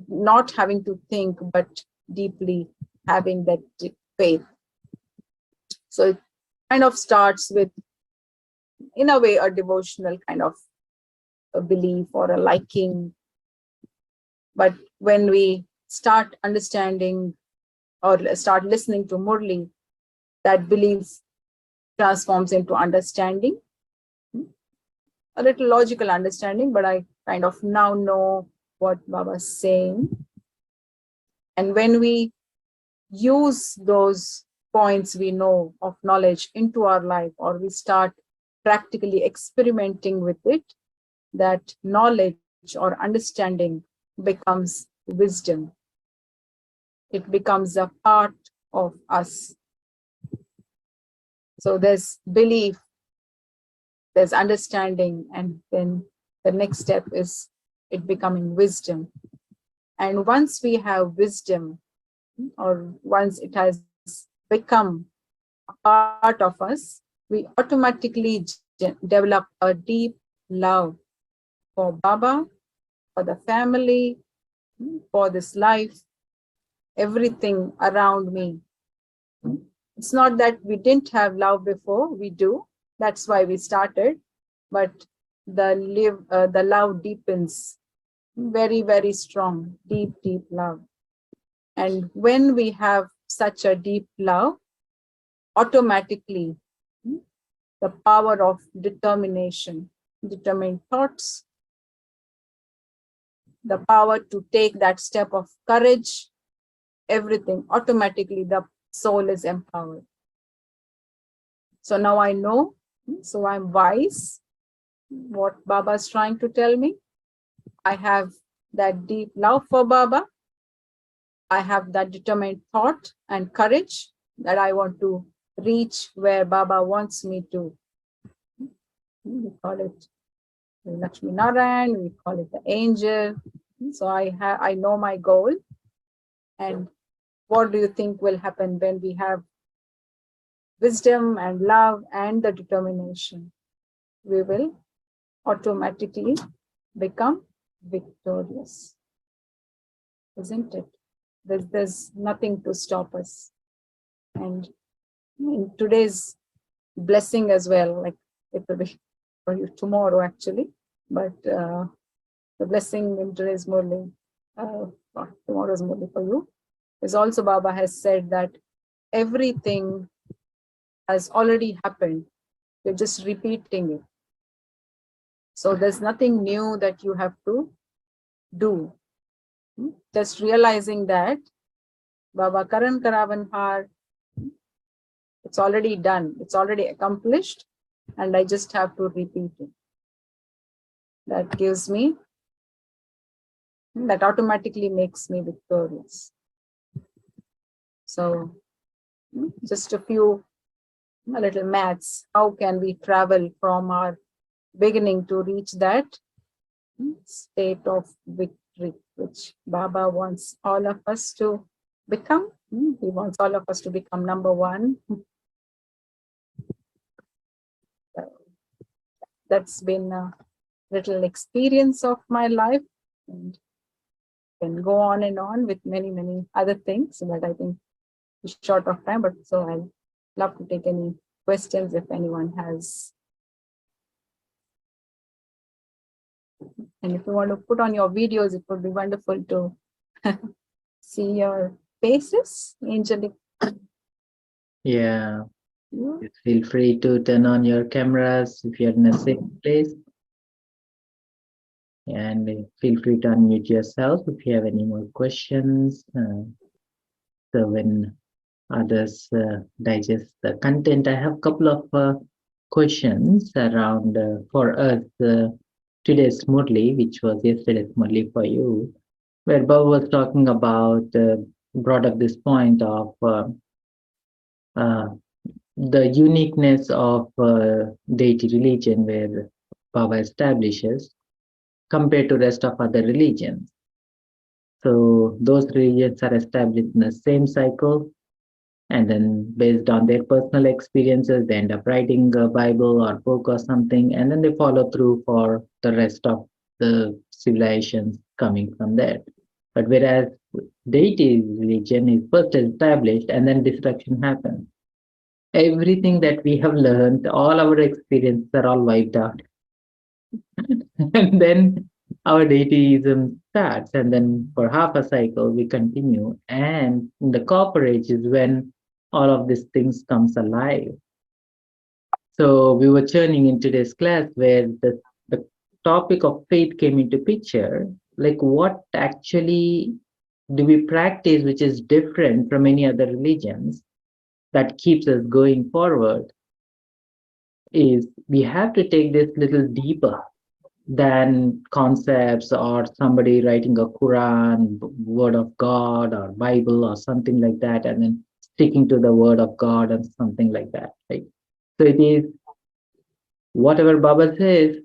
[SPEAKER 2] not having to think, but deeply having that faith. So it kind of starts with, in a way, a devotional kind of a belief or a liking. But when we start understanding or start listening to Murli, that belief transforms into understanding, a little logical understanding, but I kind of now know what Baba's saying. And when we use those points we know of knowledge into our life, or we start practically experimenting with it, that knowledge or understanding becomes wisdom. It becomes a part of us. So there's belief, there's understanding, and then the next step is it becoming wisdom. And once we have wisdom, or once it has become a part of us, we automatically develop a deep love for Baba, for the family, for this life, everything around me. It's not that we didn't have love before, we do. That's why we started. But the love deepens, very, very strong, deep, deep love. And when we have such a deep love, automatically the power of determination, determined thoughts, the power to take that step of courage, everything, automatically the soul is empowered. So now I know, so I'm wise, what Baba is trying to tell me. I have that deep love for Baba. I have that determined thought and courage that I want to reach where Baba wants me to. We call it Lakshmi Narayan, we call it the angel. So I know my goal. And what do you think will happen when we have wisdom and love and the determination? We will automatically become victorious, isn't it? There's nothing to stop us. And in today's blessing as well, like it will be for you tomorrow actually, but the blessing in today's Murli, tomorrow's Murli for you, is also Baba has said that everything has already happened. You're just repeating it. So there's nothing new that you have to do. Just realizing that Baba Karan Karavan Har, it's already done, it's already accomplished, and I just have to repeat it. That gives me, that automatically makes me victorious. So Just a little maths. How can we travel from our beginning to reach that state of victory, which Baba wants all of us to become? He wants all of us to become number one. That's been a little experience of my life, and can go on and on with many other things, but I think it's short of time. But so I'll love to take any questions if anyone has. And if you want to put on your videos, it would be wonderful to see your faces, angelic.
[SPEAKER 1] Yeah. Feel free to turn on your cameras if you're in a safe place. And feel free to unmute yourself if you have any more questions. So when others digest the content, I have a couple of questions around for us today's Murli, which was yesterday's Murli for you, where Bob was talking about, brought up this point of the uniqueness of deity religion where Baba establishes compared to rest of other religions. So those religions are established in the same cycle, and then based on their personal experiences, they end up writing a Bible or book or something, and then they follow through for the rest of the civilizations coming from there. But whereas deity religion is first established and then destruction happens. Everything that we have learned, all our experiences are all wiped out. And then our deityism starts, and then for half a cycle we continue. And in the copper age is when all of these things comes alive. So we were churning in today's class where the topic of faith came into picture, like what actually do we practice which is different from any other religions that keeps us going forward, is we have to take this little deeper than concepts or somebody writing a Quran, word of God or Bible or something like that, and then sticking to the word of God and something like that, right? So it is whatever Baba says,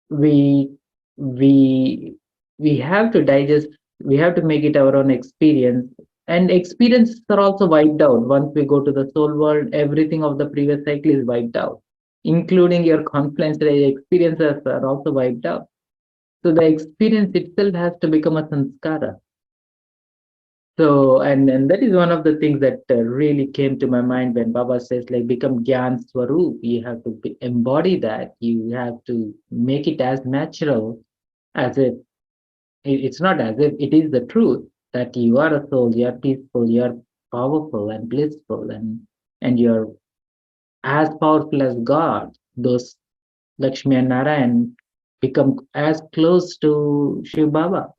[SPEAKER 1] we we we have to digest, we have to make it our own experience. And experiences are also wiped out. Once we go to the soul world, everything of the previous cycle is wiped out, including your confluence experiences are also wiped out. So the experience itself has to become a sanskara. So, and that is one of the things that really came to my mind when Baba says, like, become Gyan Swaroop. You have to embody that. You have to make it as natural as if it's not as if it is the truth that you are a soul, you are peaceful, you are powerful and blissful, and you're as powerful as God. Those Lakshmi and Narayan become as close to Shiv Baba.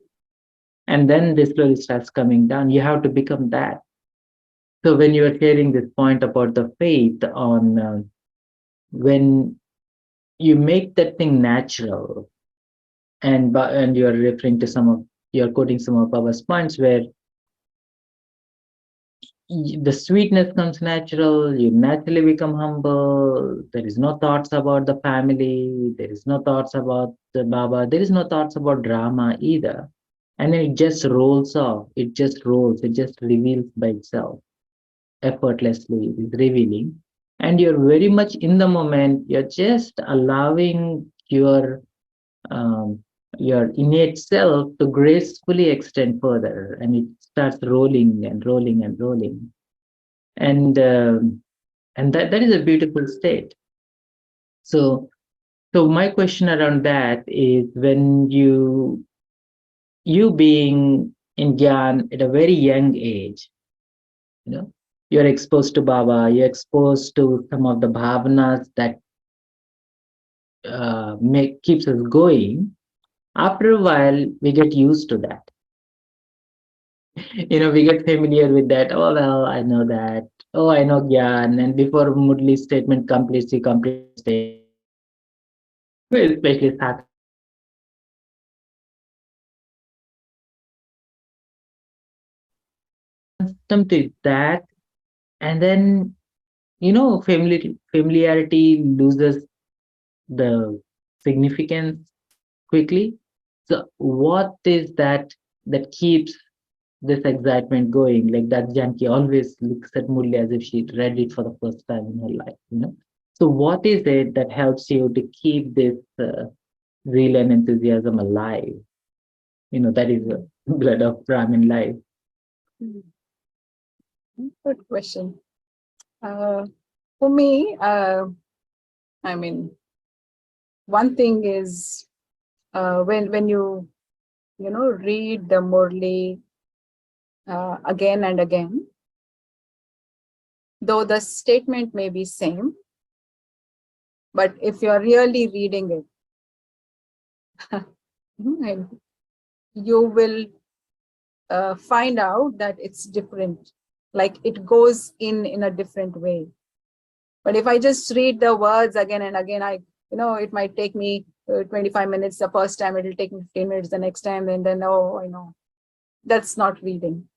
[SPEAKER 1] And then this slowly starts coming down. You have to become that. So when you are sharing this point about the faith on when you make that thing natural, and you are referring to you're quoting some of Baba's points where the sweetness comes natural, you naturally become humble, there is no thoughts about the family, there is no thoughts about the Baba, there is no thoughts about drama either. And then it just rolls off, it just rolls, it just reveals by itself, effortlessly, it is revealing. And you're very much in the moment, you're just allowing um, your innate self to gracefully extend further, and it starts rolling and rolling and rolling. And that is a beautiful state. So my question around that is, when you being in Gyan at a very young age, you know, you're exposed to Baba, you're exposed to some of the bhavanas that keeps us going. After a while, we get used to that. We get familiar with that. Oh, well, I know that. Oh, I know Gyan. And before Murli's statement completes, he completes the statement. Especially Sat. Accustomed to that,
[SPEAKER 5] And then, familiarity loses the significance quickly. So what is that keeps this excitement going? Like that Janki always looks at Murli as if she read it for the first time in her life. So what is it that helps you to keep this zeal and enthusiasm alive? That is the blood of Brahmin life.
[SPEAKER 2] Good question. For me, I mean, one thing is when you read the Murli again and again, though the statement may be same, but if you're really reading it, you will find out that it's different. Like it goes in a different way. But if I just read the words again and again, it might take me 25 minutes the first time, it'll take me 15 minutes the next time, and then, that's not reading.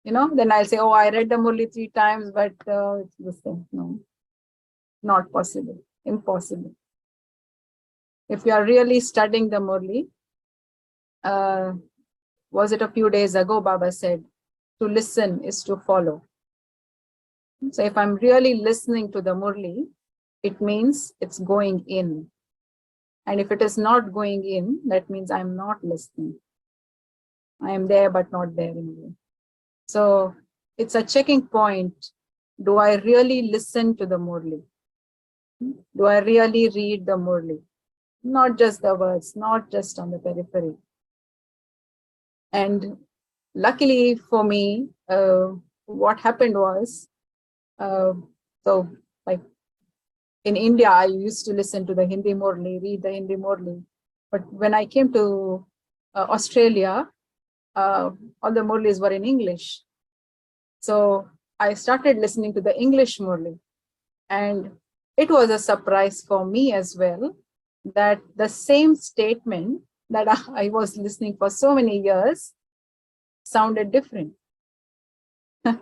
[SPEAKER 2] Then I'll say, I read the Murli 3 times, but it's the same. No, not possible, impossible. If you are really studying the Murli, was it a few days ago, Baba said, to listen is to follow. So if I'm really listening to the Murli, it means it's going in. And if it is not going in, that means I'm not listening. I am there, but not there anymore. So it's a checking point. Do I really listen to the Murli? Do I really read the Murli? Not just the words, not just on the periphery. And luckily for me, what happened was, so like in India, I used to listen to the Hindi Murli, read the Hindi Murli. But when I came to Australia, all the Murlis were in English. So I started listening to the English Murli. And it was a surprise for me as well that the same statement that I was listening for so many years sounded different. And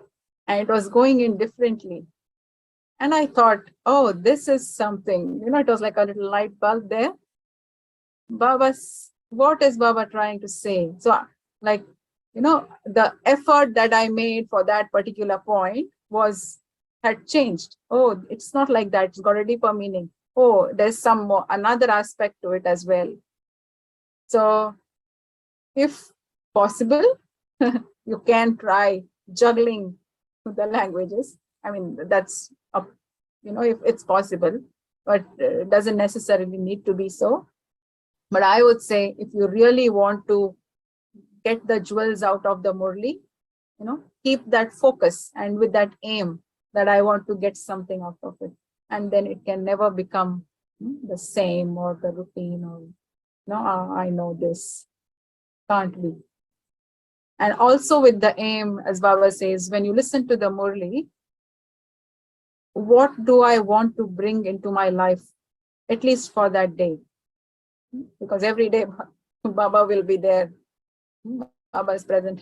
[SPEAKER 2] it was going in differently. And I thought, this is something, it was like a little light bulb there. What is Baba trying to say? So like, the effort that I made for that particular point had changed. It's not like that. It's got a deeper meaning. There's another aspect to it as well. So if possible, you can try juggling the languages. I mean, that's, if it's possible, but it doesn't necessarily need to be so. But I would say if you really want to get the jewels out of the Murli, keep that focus and with that aim that I want to get something out of it. And then it can never become the same or the routine or, I know this. Can't be. And also with the aim, as Baba says, when you listen to the Murli, what do I want to bring into my life, at least for that day? Because every day Baba will be there. Baba is present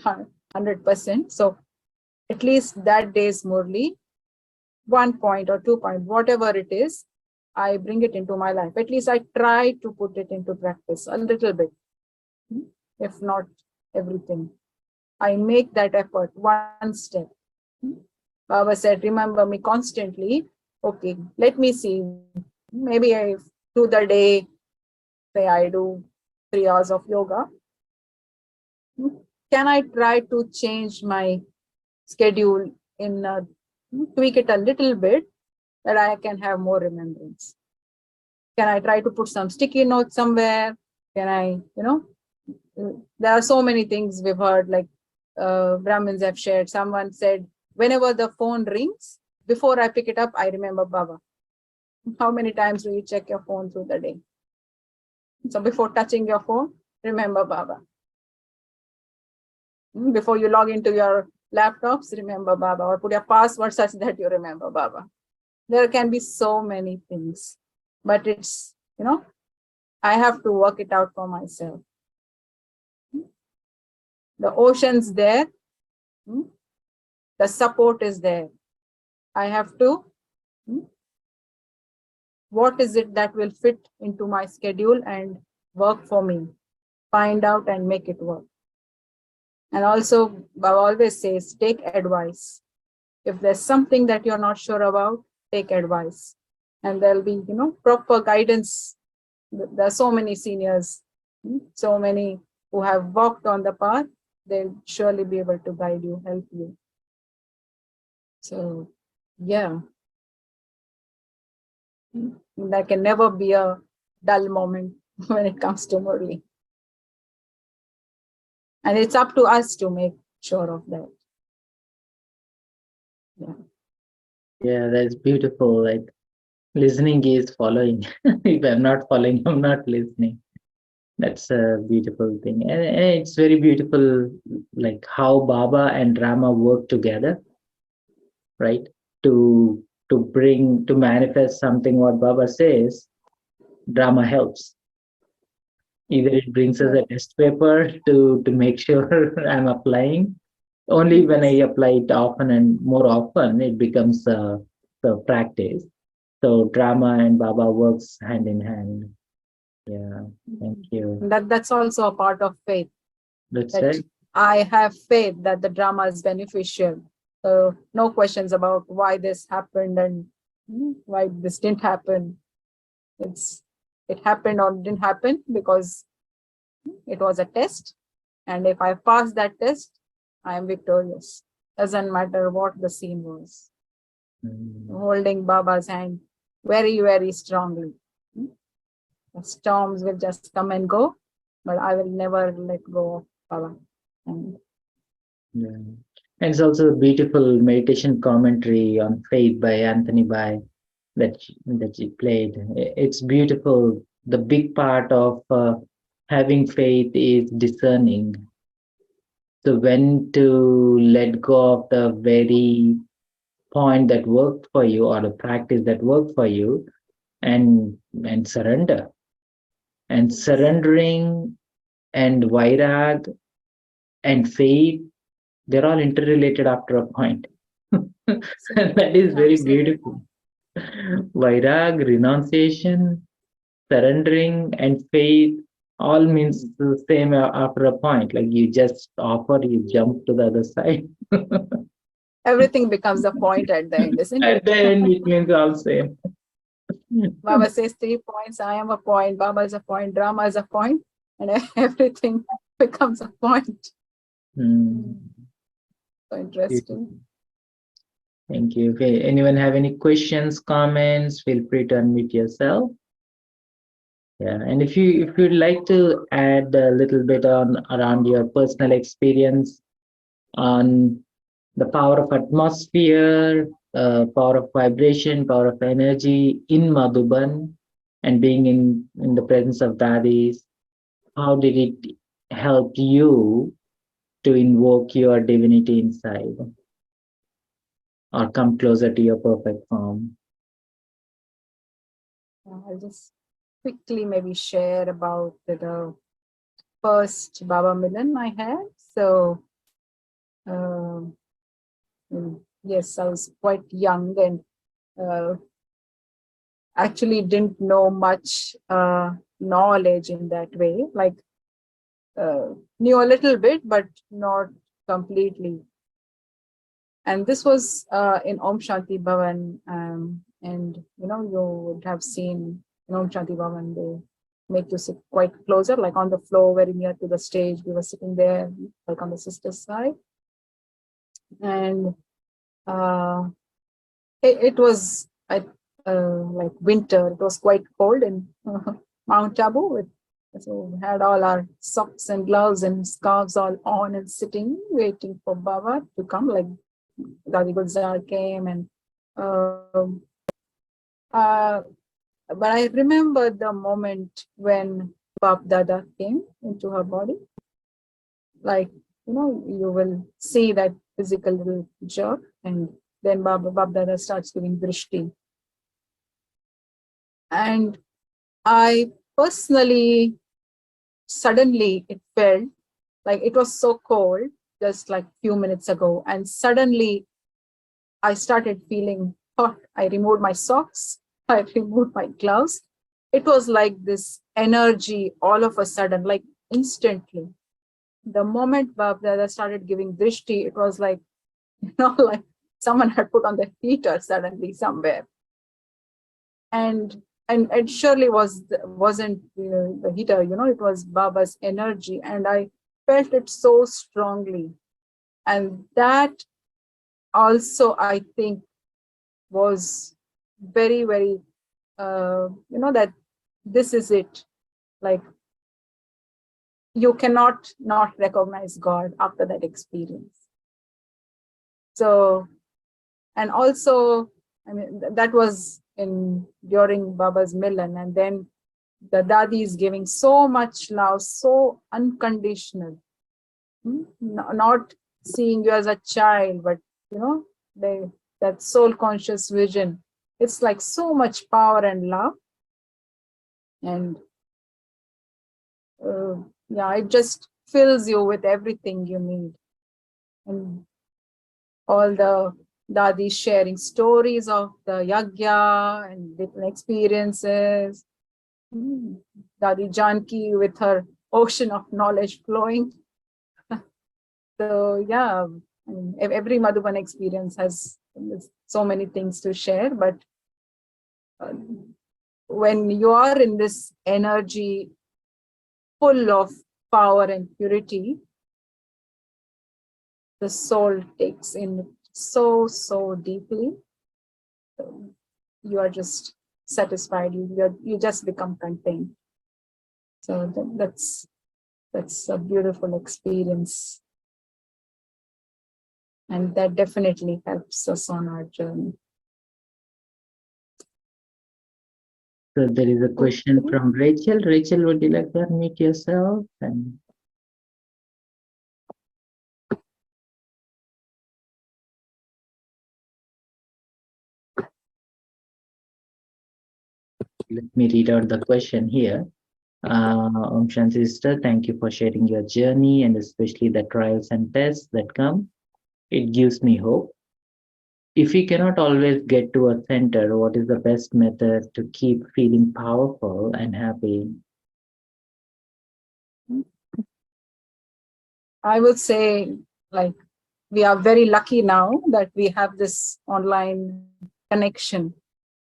[SPEAKER 2] 100%. So at least that day's Murli, 1 point or 2 point, whatever it is, I bring it into my life. At least I try to put it into practice a little bit, if not everything. I make that effort, one step. Baba said, remember me constantly. Okay, let me see. Maybe I do the day, say I do 3 hours of yoga. Can I try to change my schedule tweak it a little bit that I can have more remembrance? Can I try to put some sticky notes somewhere? Can I, there are so many things we've heard, like Brahmins have shared. Someone said, whenever the phone rings, before I pick it up, I remember Baba. How many times do you check your phone through the day? So before touching your phone, remember Baba. Before you log into your laptops, remember Baba, or put your password such that you remember Baba. There can be so many things, but it's, I have to work it out for myself. The ocean's there, the support is there. I have to, what is it that will fit into my schedule and work for me? Find out and make it work. And also, Baba always says, take advice. If there's something that you're not sure about, take advice. And there'll be, proper guidance. There are so many seniors, so many who have walked on the path. They'll surely be able to guide you, help you. So, yeah. There can never be a dull moment when it comes to Murli. And it's up to us to make sure of that.
[SPEAKER 5] Yeah, that's beautiful. Like listening is following. If I'm not following, I'm not listening. That's a beautiful thing. And it's very beautiful, like how Baba and Rama work together, right? To to manifest something what Baba says, Rama helps. Either it brings us a test paper to make sure I'm applying. Only when I apply it often and more often, it becomes the practice. So drama and Baba works hand in hand. Yeah, thank you.
[SPEAKER 2] That's also a part of faith.
[SPEAKER 5] That's
[SPEAKER 2] That
[SPEAKER 5] right.
[SPEAKER 2] I have faith that the drama is beneficial. So no questions about why this happened and why this didn't happen. It happened or didn't happen because it was a test. And if I pass that test, I am victorious. Doesn't matter what the scene was. Holding Baba's hand very, very strongly. The storms will just come and go, but I will never let go of Baba.
[SPEAKER 5] Yeah. And it's also a beautiful meditation commentary on faith by Anthony Bai that you played. It's beautiful. The big part of having faith is discerning. So when to let go of the very point that worked for you or the practice that worked for you and surrender. And surrendering and vairag and faith, they're all interrelated after a point. And that is very beautiful. Vairag, renunciation, surrendering, and faith all means the same after a point. Like you just offer, you jump to the other side.
[SPEAKER 2] Everything becomes a point at the end, isn't it?
[SPEAKER 5] At the end, it means all same.
[SPEAKER 2] Baba says 3 points, I am a point, Baba is a point, drama is a point, and everything becomes a point. So interesting.
[SPEAKER 5] Thank you. Okay. Anyone have any questions, comments? Feel free to unmute yourself. Yeah, and if you'd like to add a little bit on around your personal experience on the power of atmosphere, power of vibration, power of energy in Madhuban, and being in the presence of Dadis, how did it help you to invoke your divinity inside or come closer to your perfect form?
[SPEAKER 2] I'll just quickly maybe share about the first Baba Milan I had. So, yes, I was quite young and actually didn't know much knowledge in that way. Like, knew a little bit, but not completely. And this was in Om Shanti Bhavan. And, you would have seen in Om Shanti Bhavan, they make you sit quite closer, like on the floor, very near to the stage. We were sitting there, like on the sister's side. And it was like winter. It was quite cold in Mount Abu. So we had all our socks and gloves and scarves all on and sitting, waiting for Baba to come. Like Dadi Gulzar came and but I remember the moment when Bab Dada came into her body. Like, you will see that physical little jerk, and then Bab Dada starts giving drishti. And I personally, suddenly it felt like it was so cold just like few minutes ago, and suddenly I started feeling hot. I removed my socks. I removed my gloves. It was like this energy all of a sudden, like instantly. The moment Baba started giving drishti, it was like, like someone had put on the heater suddenly somewhere. And it surely wasn't the heater, it was Baba's energy. And I felt it so strongly. And that also, I think, was very, very, that this is it. Like, you cannot not recognize God after that experience. So, and also, I mean, that was during Baba's Milan. And then the Dadi is giving so much love, so unconditional, not seeing you as a child, but, that soul conscious vision. It's like so much power and love. And it just fills you with everything you need. And all the Dadis sharing stories of the yagya and different experiences. Dadi Janki with her ocean of knowledge flowing. So yeah, I mean, every Madhuban experience has so many things to share, but when you are in this energy full of power and purity, the soul takes in so deeply. You are just satisfied. You just become content. So that's a beautiful experience, and that definitely helps us on our journey.
[SPEAKER 5] So there is a question from Rachel. Rachel, would you like to unmute yourself? And let me read out the question here. Om Shanti sister, thank you for sharing your journey and especially the trials and tests that come. It gives me hope. If we cannot always get to a center, what is the best method to keep feeling powerful and happy?
[SPEAKER 2] I would say, like, we are very lucky now that we have this online connection,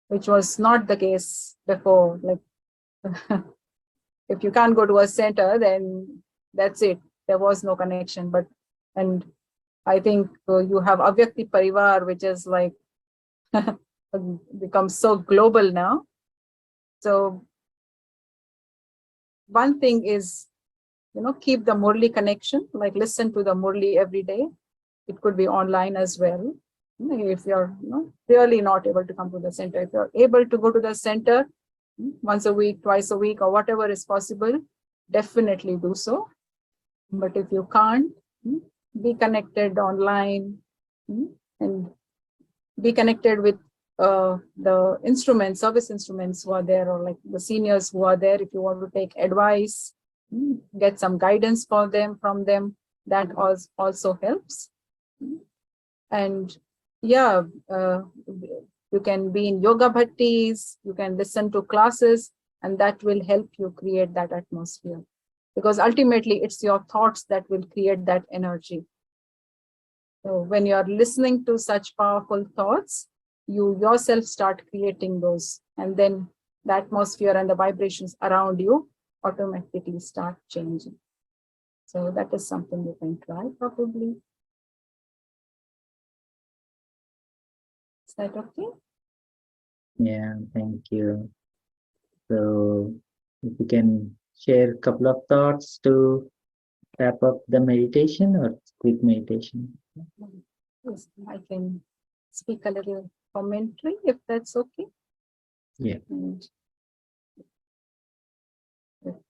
[SPEAKER 2] which was not the case before. Like, if you can't go to a center, then that's it. There was no connection. And I think you have Avyakti Parivar, which is like become so global now. So one thing is, keep the Murli connection, like listen to the Murli every day. It could be online as well. If you're really not able to come to the center, if you're able to go to the center once a week, twice a week, or whatever is possible, definitely do so. But if you can't, be connected online, and be connected with the service instruments who are there, or like the seniors who are there. If you want to take advice, get some guidance from them, that also helps. And yeah, you can be in yoga bhattis, you can listen to classes, and that will help you create that atmosphere. Because ultimately, it's your thoughts that will create that energy. So when you are listening to such powerful thoughts, you yourself start creating those, and then the atmosphere and the vibrations around you automatically start changing. So that is something you can try, probably. Is that okay?
[SPEAKER 5] Yeah, thank you. So if you can share a couple of thoughts to wrap up the meditation or quick meditation.
[SPEAKER 2] Yes, I can speak a little commentary if that's okay.
[SPEAKER 5] Yeah.
[SPEAKER 2] And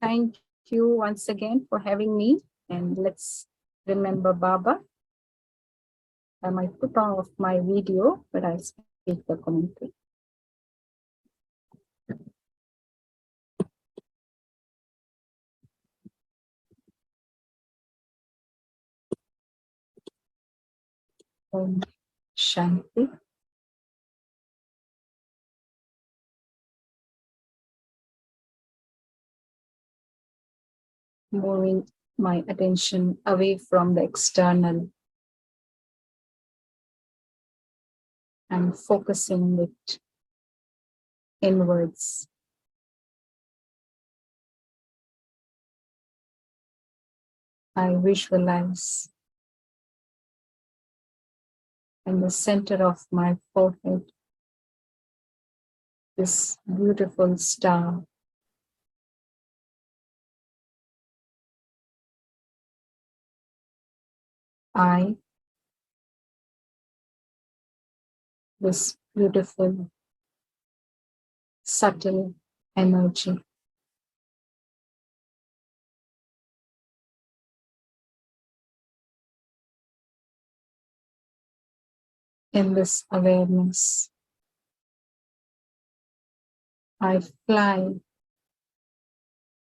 [SPEAKER 2] thank you once again for having me. And let's remember Baba. I might put off my video, but I'll speak the commentary. Shanti. Moving my attention away from the external and focusing it inwards. I visualize in the center of my forehead this beautiful star. I, this beautiful, subtle energy. In this awareness, I fly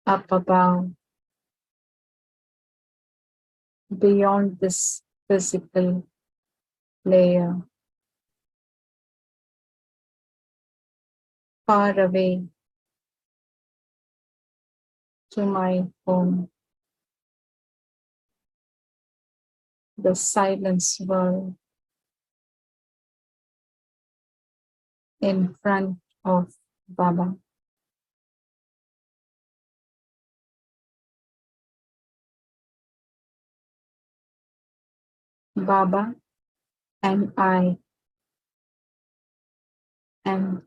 [SPEAKER 2] up above, beyond this physical layer, far away to my home, the silence world, in front of Baba. Baba and I and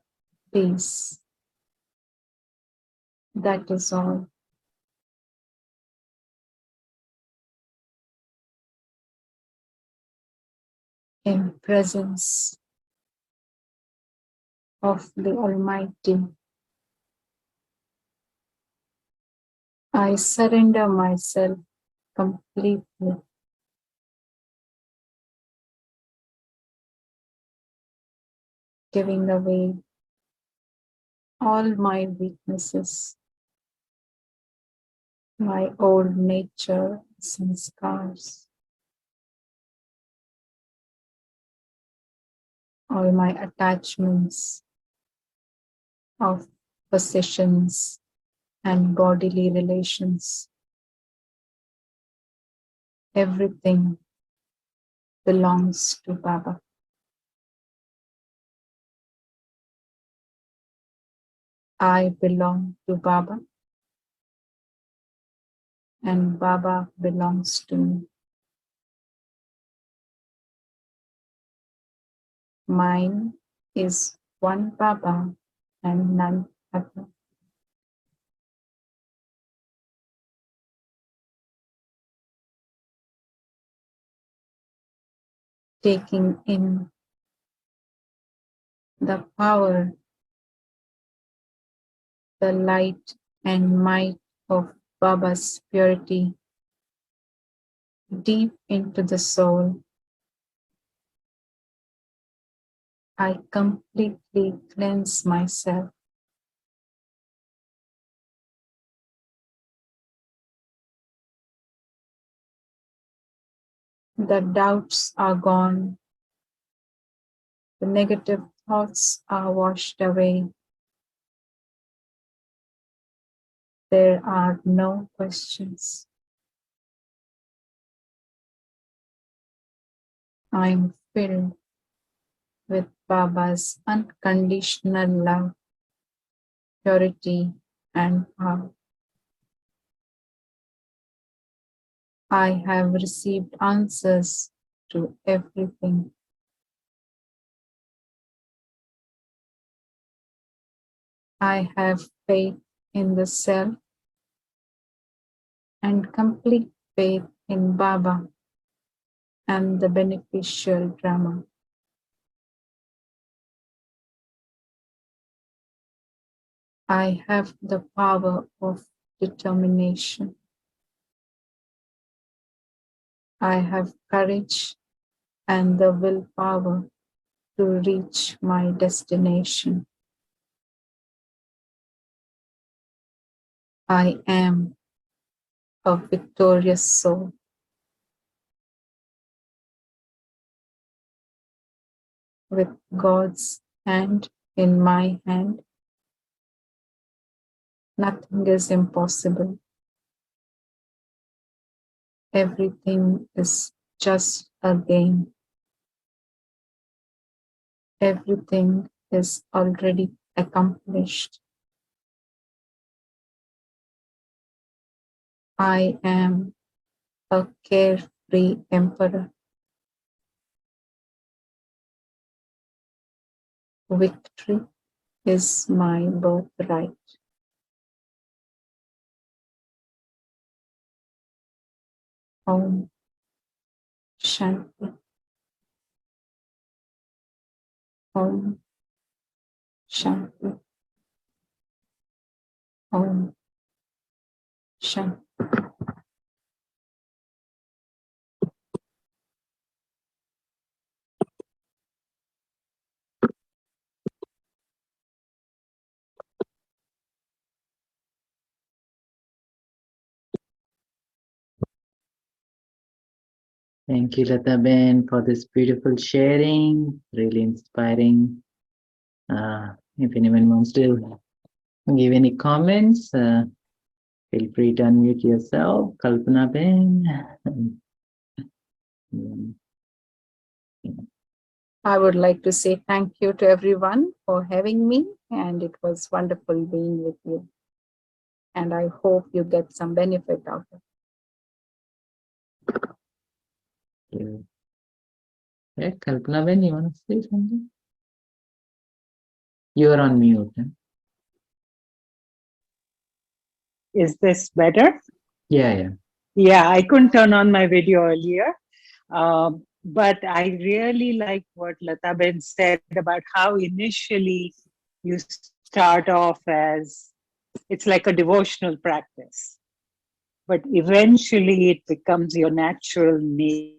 [SPEAKER 2] peace. That is all. In presence of the Almighty, I surrender myself completely, giving away all my weaknesses, my old nature, sanskars, all my attachments of possessions and bodily relations. Everything belongs to Baba. I belong to Baba and Baba belongs to me. Mine is one Baba and none other. Taking in the power, the light and might of Baba's purity deep into the soul, I completely cleanse myself. The doubts are gone. The negative thoughts are washed away. There are no questions. I am filled with Baba's unconditional love, purity, and power. I have received answers to everything. I have faith in the self and complete faith in Baba and the beneficial drama. I have the power of determination. I have courage and the willpower to reach my destination. I am a victorious soul. with God's hand in my hand, nothing is impossible. Everything is just a game. Everything is already accomplished. I am a carefree emperor. Victory is my birthright. Om Shanti. Om Shanti. Om Shanti.
[SPEAKER 5] Thank you, Lata Ben, for this beautiful sharing. Really inspiring. If anyone wants to give any comments, feel free to unmute yourself. Kalpana Ben.
[SPEAKER 2] I would like to say thank you to everyone for having me, and it was wonderful being with you. And I hope you get some benefit out of it.
[SPEAKER 5] Yeah, Kalpana Ben, you want to say something? You are on mute. Huh?
[SPEAKER 6] Is this better?
[SPEAKER 5] Yeah.
[SPEAKER 6] Yeah, I couldn't turn on my video earlier. But I really like what Lata Ben said about how initially you start off as, it's like a devotional practice, but eventually it becomes your natural nature.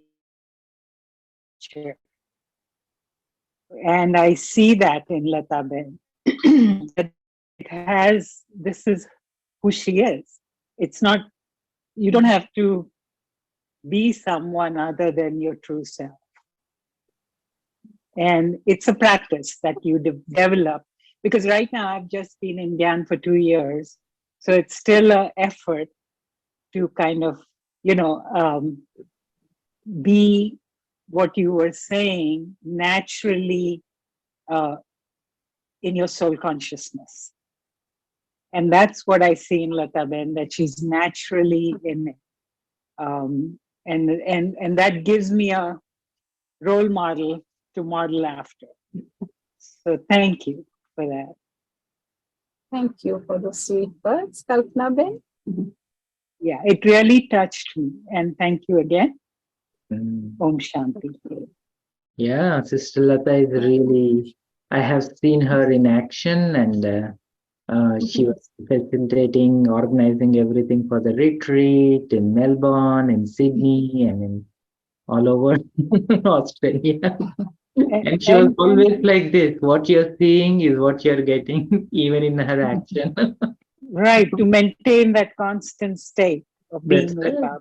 [SPEAKER 6] And I see that in Lata Ben. That it has, this is who she is. It's not, you don't have to be someone other than your true self. And it's a practice that you develop, because right now I've just been in Gyan for 2 years. So it's still an effort to kind of, be what you were saying naturally in your soul consciousness. And that's what I see in Lata Ben, that she's naturally in it. And that gives me a role model to model after. So thank you for that.
[SPEAKER 2] Thank you for the sweet words, Kalpana Ben.
[SPEAKER 6] Yeah, it really touched me. And thank you again.
[SPEAKER 5] Mm.
[SPEAKER 6] Om Shanti.
[SPEAKER 5] Yeah, Sister Lata is really, I have seen her in action, and she was facilitating, organizing everything for the retreat in Melbourne, in Sydney, and in all over Australia. And she was always like this, what you're seeing is what you're getting, even in her action.
[SPEAKER 6] Right, to maintain that constant state of being
[SPEAKER 5] That's
[SPEAKER 6] with
[SPEAKER 5] it.
[SPEAKER 6] Baba.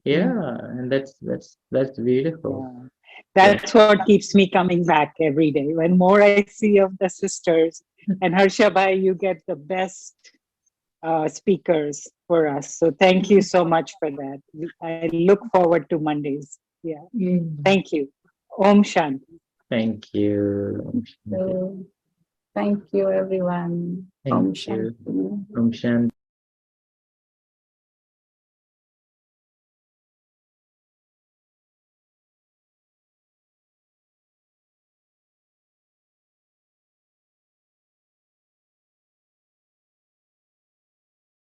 [SPEAKER 5] Yeah, and that's beautiful.
[SPEAKER 6] Yeah. That's what keeps me coming back every day. When more I see of the sisters, and Harsha Bhai, you get the best speakers for us. So thank you so much for that. I look forward to Mondays. Yeah. Thank you. Om Shanti.
[SPEAKER 5] Thank you.
[SPEAKER 2] So, thank you, everyone. Om
[SPEAKER 5] Thank you.
[SPEAKER 2] Shanti.
[SPEAKER 5] Om Shanti.